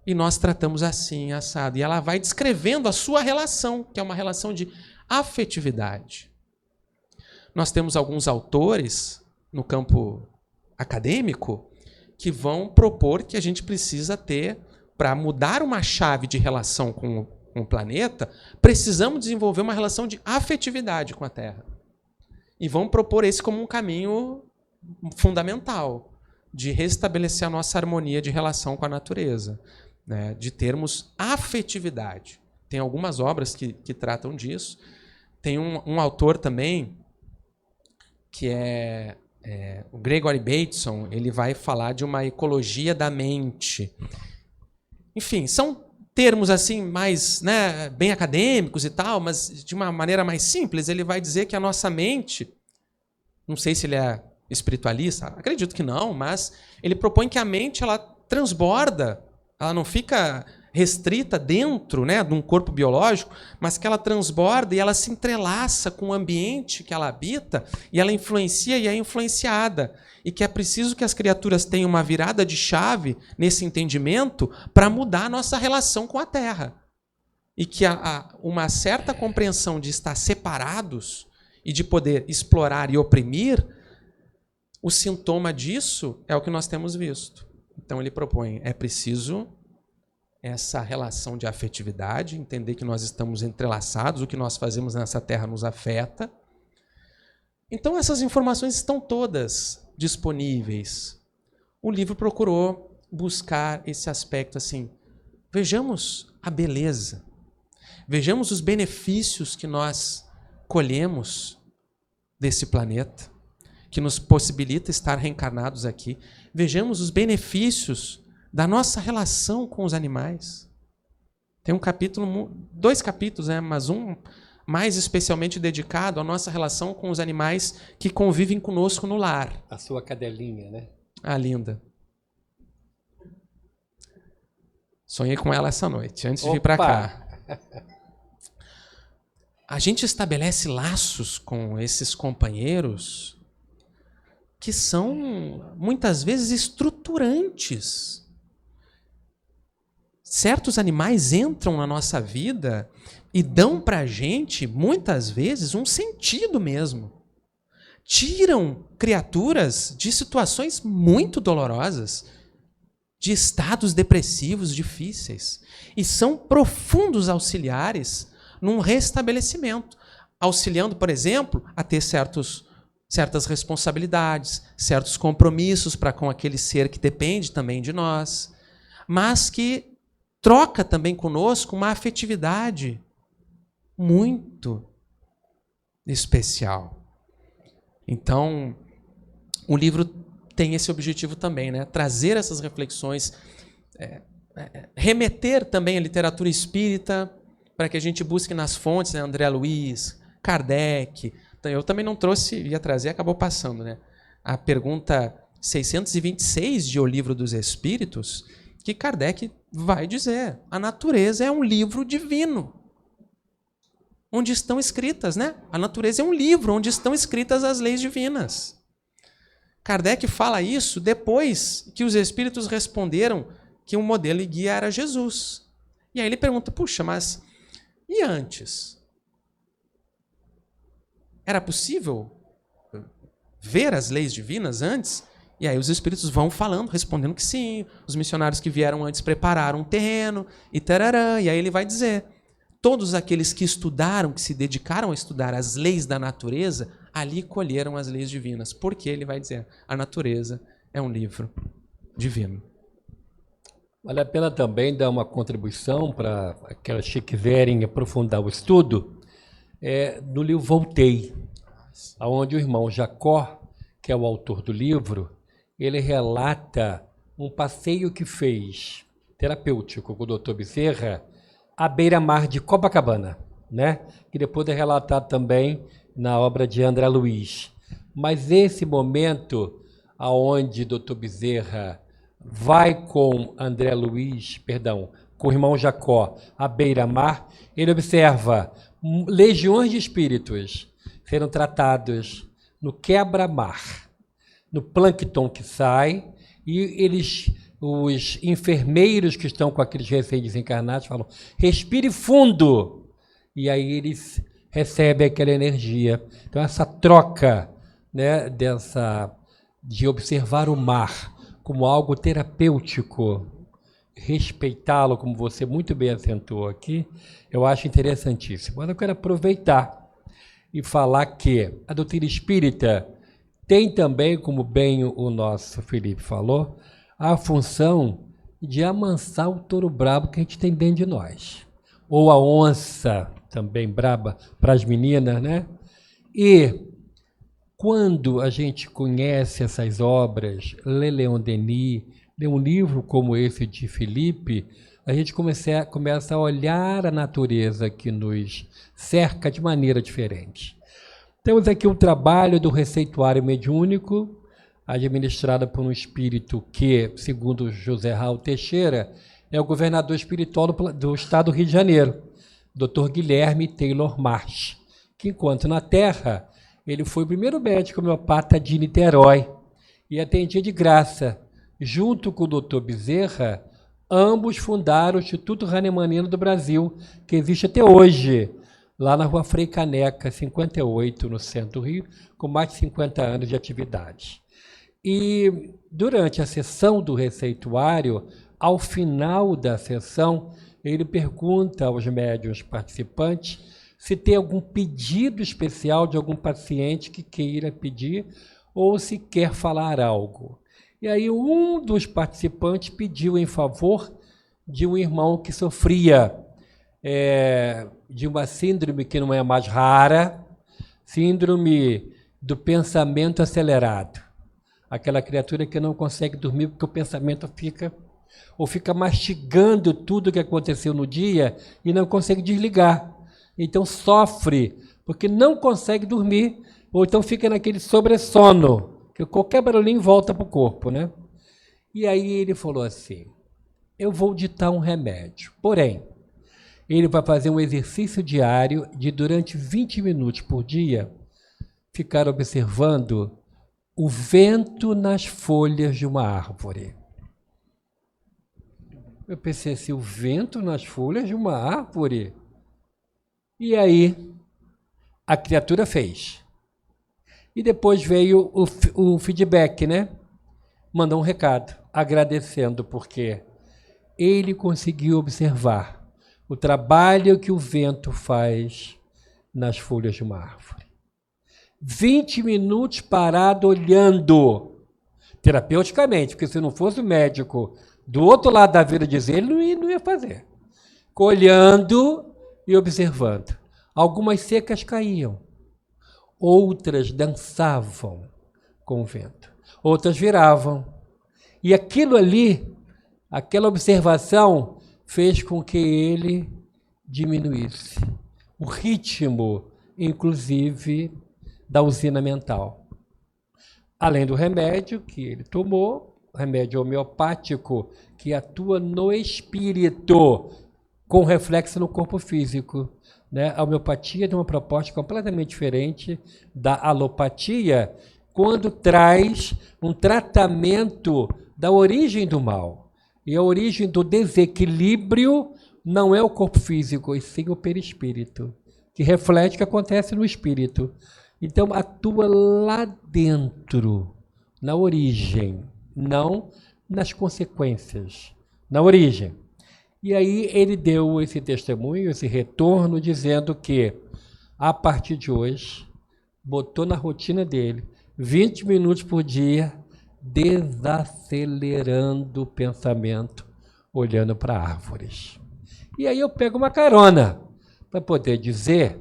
E nós tratamos assim, assado. E ela vai descrevendo a sua relação, que é uma relação de afetividade. Nós temos alguns autores no campo acadêmico que vão propor que a gente precisa ter, para mudar uma chave de relação com o planeta, precisamos desenvolver uma relação de afetividade com a Terra. E vão propor esse como um caminho fundamental de restabelecer a nossa harmonia de relação com a natureza, né? De termos afetividade. Tem algumas obras que tratam disso. Tem um autor também, que é o Gregory Bateson, ele vai falar de uma ecologia da mente. Enfim, são termos assim mais, né, bem acadêmicos e tal, mas de uma maneira mais simples. Ele vai dizer que a nossa mente, não sei se ele é espiritualista? Acredito que não, mas ele propõe que a mente ela transborda, ela não fica restrita dentro, né, de um corpo biológico, mas que ela transborda e ela se entrelaça com o ambiente que ela habita e ela influencia e é influenciada. E que é preciso que as criaturas tenham uma virada de chave nesse entendimento para mudar a nossa relação com a Terra. E que uma certa compreensão de estar separados e de poder explorar e oprimir, o sintoma disso é o que nós temos visto. Então ele propõe, é preciso essa relação de afetividade, entender que nós estamos entrelaçados, o que nós fazemos nessa terra nos afeta. Então essas informações estão todas disponíveis. O livro procurou buscar esse aspecto assim, vejamos a beleza, vejamos os benefícios que nós colhemos desse planeta, que nos possibilita estar reencarnados aqui. Vejamos os benefícios da nossa relação com os animais. Tem um capítulo, 2 capítulos, né, mas um mais especialmente dedicado à nossa relação com os animais que convivem conosco no lar. A sua cadelinha, né? Ah, linda. Sonhei com ela essa noite, antes de vir para cá. A gente estabelece laços com esses companheiros que são, muitas vezes, estruturantes. Certos animais entram na nossa vida e dão para a gente, muitas vezes, um sentido mesmo. Tiram criaturas de situações muito dolorosas, de estados depressivos difíceis, e são profundos auxiliares num restabelecimento, auxiliando, por exemplo, a ter certas responsabilidades, certos compromissos para com aquele ser que depende também de nós, mas que troca também conosco uma afetividade muito especial. Então, o livro tem esse objetivo também, né? Trazer essas reflexões, remeter também à literatura espírita, para que a gente busque nas fontes, né? André Luiz, Kardec. Eu também não trouxe, ia trazer, acabou passando, né? A pergunta 626 de O Livro dos Espíritos, que Kardec vai dizer, a natureza é um livro divino, onde estão escritas, né? A natureza é um livro onde estão escritas as leis divinas. Kardec fala isso depois que os espíritos responderam que o modelo e guia era Jesus. E aí ele pergunta, puxa, mas e antes? Era possível ver as leis divinas antes? E aí os espíritos vão falando, respondendo que sim. Os missionários que vieram antes prepararam um terreno, e tararã. E aí ele vai dizer, todos aqueles que estudaram, que se dedicaram a estudar as leis da natureza, ali colheram as leis divinas. Porque ele vai dizer, a natureza é um livro divino. Vale a pena também dar uma contribuição para aquelas que quiserem aprofundar o estudo, no livro Voltei, onde o irmão Jacó, que é o autor do livro, ele relata um passeio que fez, terapêutico, com o Dr. Bezerra, à beira-mar de Copacabana, né? Que depois é relatado também na obra de André Luiz. Mas esse momento aonde Dr. Bezerra vai com com o irmão Jacó à beira-mar, ele observa legiões de espíritos sendo tratados no quebra-mar, no plâncton que sai, e os enfermeiros que estão com aqueles recém-desencarnados falam, respire fundo, e aí eles recebem aquela energia. Então essa troca, né, de observar o mar como algo terapêutico, respeitá-lo, como você muito bem acentuou aqui, eu acho interessantíssimo. Mas eu quero aproveitar e falar que a doutrina espírita tem também, como bem o nosso Felipe falou, a função de amansar o touro brabo que a gente tem dentro de nós. Ou a onça, também braba, para as meninas, né? E quando a gente conhece essas obras, lê Leon Denis, lê um livro como esse de Felipe, a gente começa a olhar a natureza que nos cerca de maneira diferente. Temos aqui um trabalho do receituário mediúnico, administrada por um espírito que, segundo José Raul Teixeira, é o governador espiritual do estado do Rio de Janeiro, Dr. Guilherme Taylor Marsh, que, enquanto na Terra, ele foi o primeiro médico homeopata de Niterói e atendia de graça. Junto com o Dr. Bezerra, ambos fundaram o Instituto Hahnemanniano do Brasil, que existe até hoje, lá na Rua Frei Caneca, 58, no centro do Rio, com mais de 50 anos de atividade. E durante a sessão do receituário, ao final da sessão, ele pergunta aos médiuns participantes se tem algum pedido especial de algum paciente que queira pedir ou se quer falar algo. E aí um dos participantes pediu em favor de um irmão que sofria de uma síndrome que não é mais rara, síndrome do pensamento acelerado. Aquela criatura que não consegue dormir porque o pensamento fica mastigando tudo que aconteceu no dia e não consegue desligar. Então sofre, porque não consegue dormir, ou então fica naquele sobressono, que qualquer barulhinho volta para o corpo, né? E aí ele falou assim, eu vou ditar um remédio, porém, ele vai fazer um exercício diário de durante 20 minutos por dia, ficar observando o vento nas folhas de uma árvore. Eu pensei assim, o vento nas folhas de uma árvore? E aí, a criatura fez. E depois veio o feedback, né? Mandou um recado, agradecendo, porque ele conseguiu observar o trabalho que o vento faz nas folhas de uma árvore. 20 minutos parado olhando, terapeuticamente, porque se não fosse o médico do outro lado da vida dizer, ele não ia fazer. Olhando e observando. Algumas secas caíam, outras dançavam com o vento, outras viravam. E aquilo ali, aquela observação, fez com que ele diminuísse o ritmo, inclusive, da usina mental. Além do remédio que ele tomou, remédio homeopático que atua no espírito, com reflexo no corpo físico. Né? A homeopatia tem uma proposta completamente diferente da alopatia, quando traz um tratamento da origem do mal. E a origem do desequilíbrio não é o corpo físico, e sim o perispírito, que reflete o que acontece no espírito. Então, atua lá dentro, na origem, não nas consequências, na origem. E aí ele deu esse testemunho, esse retorno, dizendo que, a partir de hoje, botou na rotina dele 20 minutos por dia, desacelerando o pensamento, olhando para árvores. E aí eu pego uma carona para poder dizer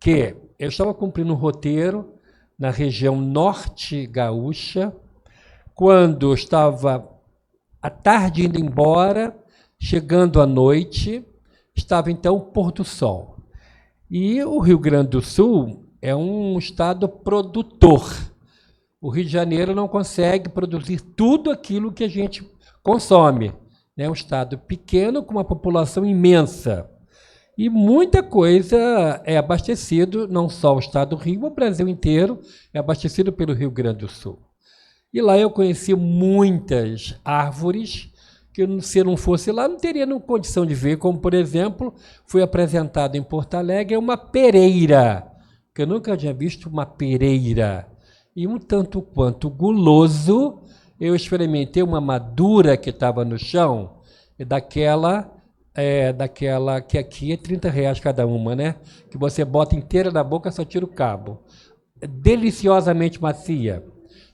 que eu estava cumprindo um roteiro na região norte gaúcha, quando eu estava à tarde indo embora, chegando à noite, estava então o pôr do sol. E o Rio Grande do Sul é um estado produtor. O Rio de Janeiro não consegue produzir tudo aquilo que a gente consome. É um estado pequeno com uma população imensa. E muita coisa é abastecido, não só o estado do Rio, o Brasil inteiro é abastecido pelo Rio Grande do Sul. E lá eu conheci muitas árvores que, se não fosse lá, não teria condição de ver, como, por exemplo, foi apresentado em Porto Alegre uma pereira, que eu nunca tinha visto uma pereira. E um tanto quanto guloso, eu experimentei uma madura que estava no chão, daquela que aqui é R$30 cada uma, né? Que você bota inteira na boca, só tira o cabo. Deliciosamente macia.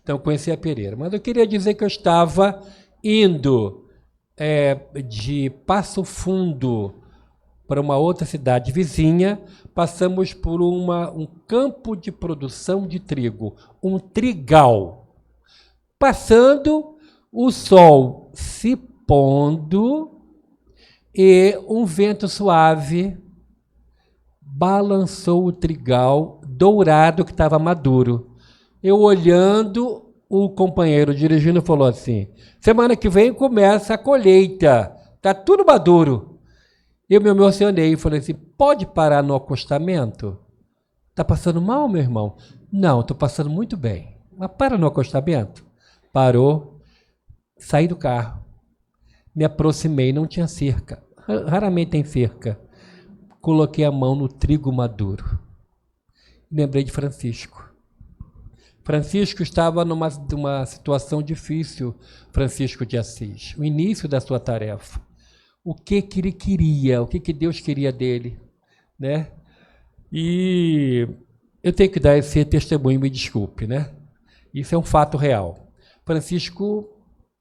Então, eu conheci a pereira. Mas eu queria dizer que eu estava indo de Passo Fundo para uma outra cidade vizinha, passamos por um campo de produção de trigo, um trigal. Passando, o sol se pondo e um vento suave balançou o trigal dourado que estava maduro. Eu olhando o companheiro dirigindo falou assim: semana que vem começa a colheita, tá tudo maduro. Eu me emocionei e falei assim: pode parar no acostamento? Tá passando mal, meu irmão? Não, estou passando muito bem. Mas para no acostamento. Parou, saí do carro, me aproximei, não tinha cerca. Raramente tem cerca. Coloquei a mão no trigo maduro. Lembrei de Francisco. Francisco estava numa situação difícil, Francisco de Assis, o início da sua tarefa. O que ele queria, o que Deus queria dele, né? E eu tenho que dar esse testemunho, me desculpe, né? Isso é um fato real. Francisco,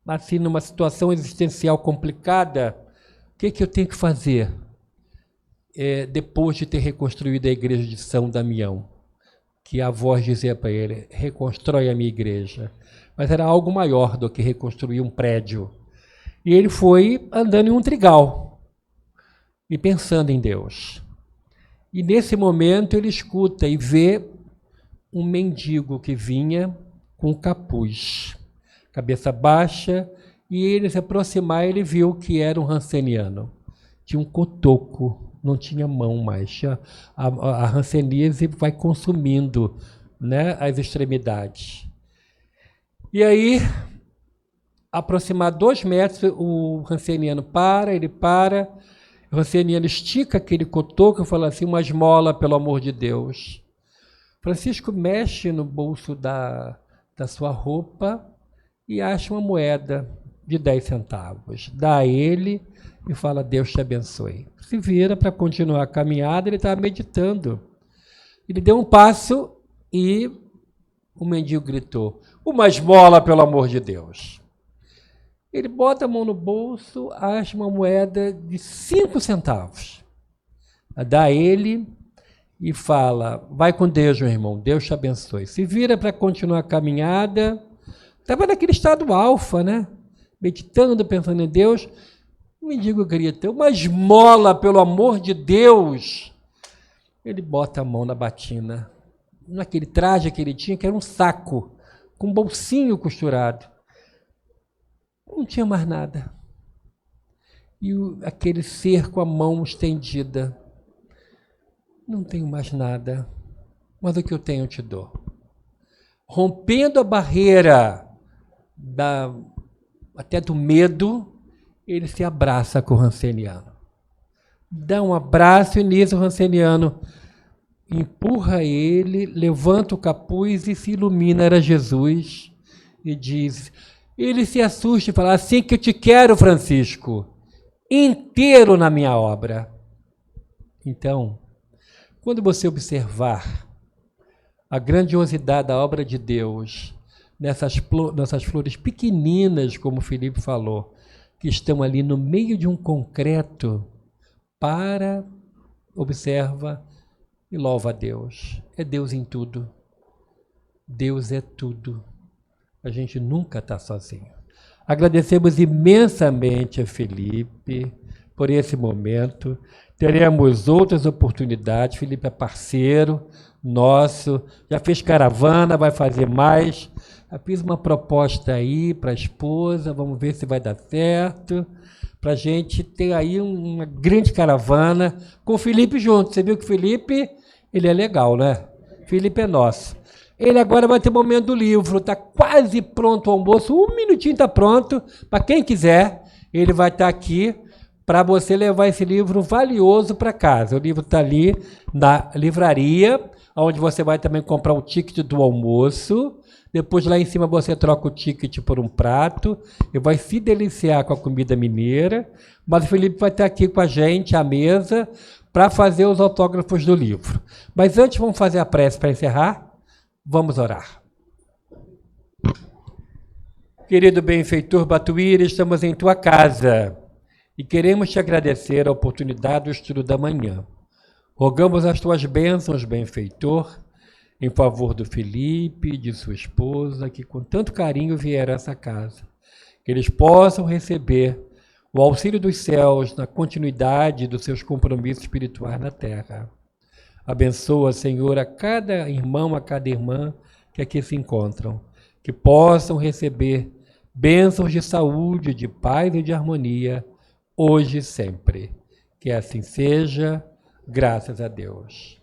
assim, numa situação existencial complicada, o que eu tenho que fazer? Depois de ter reconstruído a igreja de São Damião, que a voz dizia para ele: reconstrói a minha igreja. Mas era algo maior do que reconstruir um prédio. E ele foi andando em um trigal e pensando em Deus. E nesse momento ele escuta e vê um mendigo que vinha com capuz, cabeça baixa, e ele se aproximar, ele viu que era um ranceniano. Tinha um cotoco, não tinha mão mais. A ranceníase vai consumindo, né, as extremidades. E aí, aproximar 2 metros, o ranceniano ele para, o ranceniano estica aquele cotoco e fala assim: uma esmola, pelo amor de Deus. Francisco mexe no bolso da sua roupa e acha uma moeda de 10 centavos. Dá a ele e fala: Deus te abençoe. Se vira para continuar a caminhada, ele estava meditando. Ele deu um passo e o mendigo gritou: uma esmola, pelo amor de Deus. Ele bota a mão no bolso, acha uma moeda de 5 centavos. Dá a ele e fala: vai com Deus, meu irmão, Deus te abençoe. Se vira para continuar a caminhada. Estava naquele estado alfa, né? Meditando, pensando em Deus. O mendigo grita: uma esmola, pelo amor de Deus. Ele bota a mão na batina, naquele traje que ele tinha, que era um saco, com um bolsinho costurado. Não tinha mais nada. E aquele ser com a mão estendida: não tenho mais nada, mas o que eu tenho eu te dou. Rompendo a barreira até do medo, ele se abraça com o ranceniano. Dá um abraço e nisso o ranceniano empurra ele, levanta o capuz e se ilumina, era Jesus, e diz... Ele se assusta e fala: assim que eu te quero, Francisco, inteiro na minha obra. Então, quando você observar a grandiosidade da obra de Deus, nessas flores pequeninas, como o Felipe falou, que estão ali no meio de um concreto, observa e louva a Deus. É Deus em tudo. Deus é tudo. A gente nunca está sozinho. Agradecemos imensamente a Felipe por esse momento. Teremos outras oportunidades. Felipe é parceiro nosso, já fez caravana, vai fazer mais. Já fiz uma proposta aí para a esposa, vamos ver se vai dar certo, para a gente ter aí uma grande caravana com o Felipe junto. Você viu que o Felipe, ele é legal, né? Felipe é nosso. Ele agora vai ter o momento do livro, está quase pronto o almoço, 1 minutinho está pronto, para quem quiser, ele vai estar aqui para você levar esse livro valioso para casa. O livro está ali na livraria, onde você vai também comprar o ticket do almoço, depois lá em cima você troca o ticket por um prato, e vai se deliciar com a comida mineira, mas o Felipe vai estar aqui com a gente, à mesa, para fazer os autógrafos do livro. Mas antes vamos fazer a prece para encerrar? Vamos orar. Querido benfeitor Batuíra, estamos em tua casa e queremos te agradecer a oportunidade do estudo da manhã. Rogamos as tuas bênçãos, benfeitor, em favor do Felipe e de sua esposa, que com tanto carinho vieram a essa casa. Que eles possam receber o auxílio dos céus na continuidade dos seus compromissos espirituais na terra. Abençoa, Senhor, a cada irmão, a cada irmã que aqui se encontram. que possam receber bênçãos de saúde, de paz e de harmonia, hoje e sempre. Que assim seja, graças a Deus.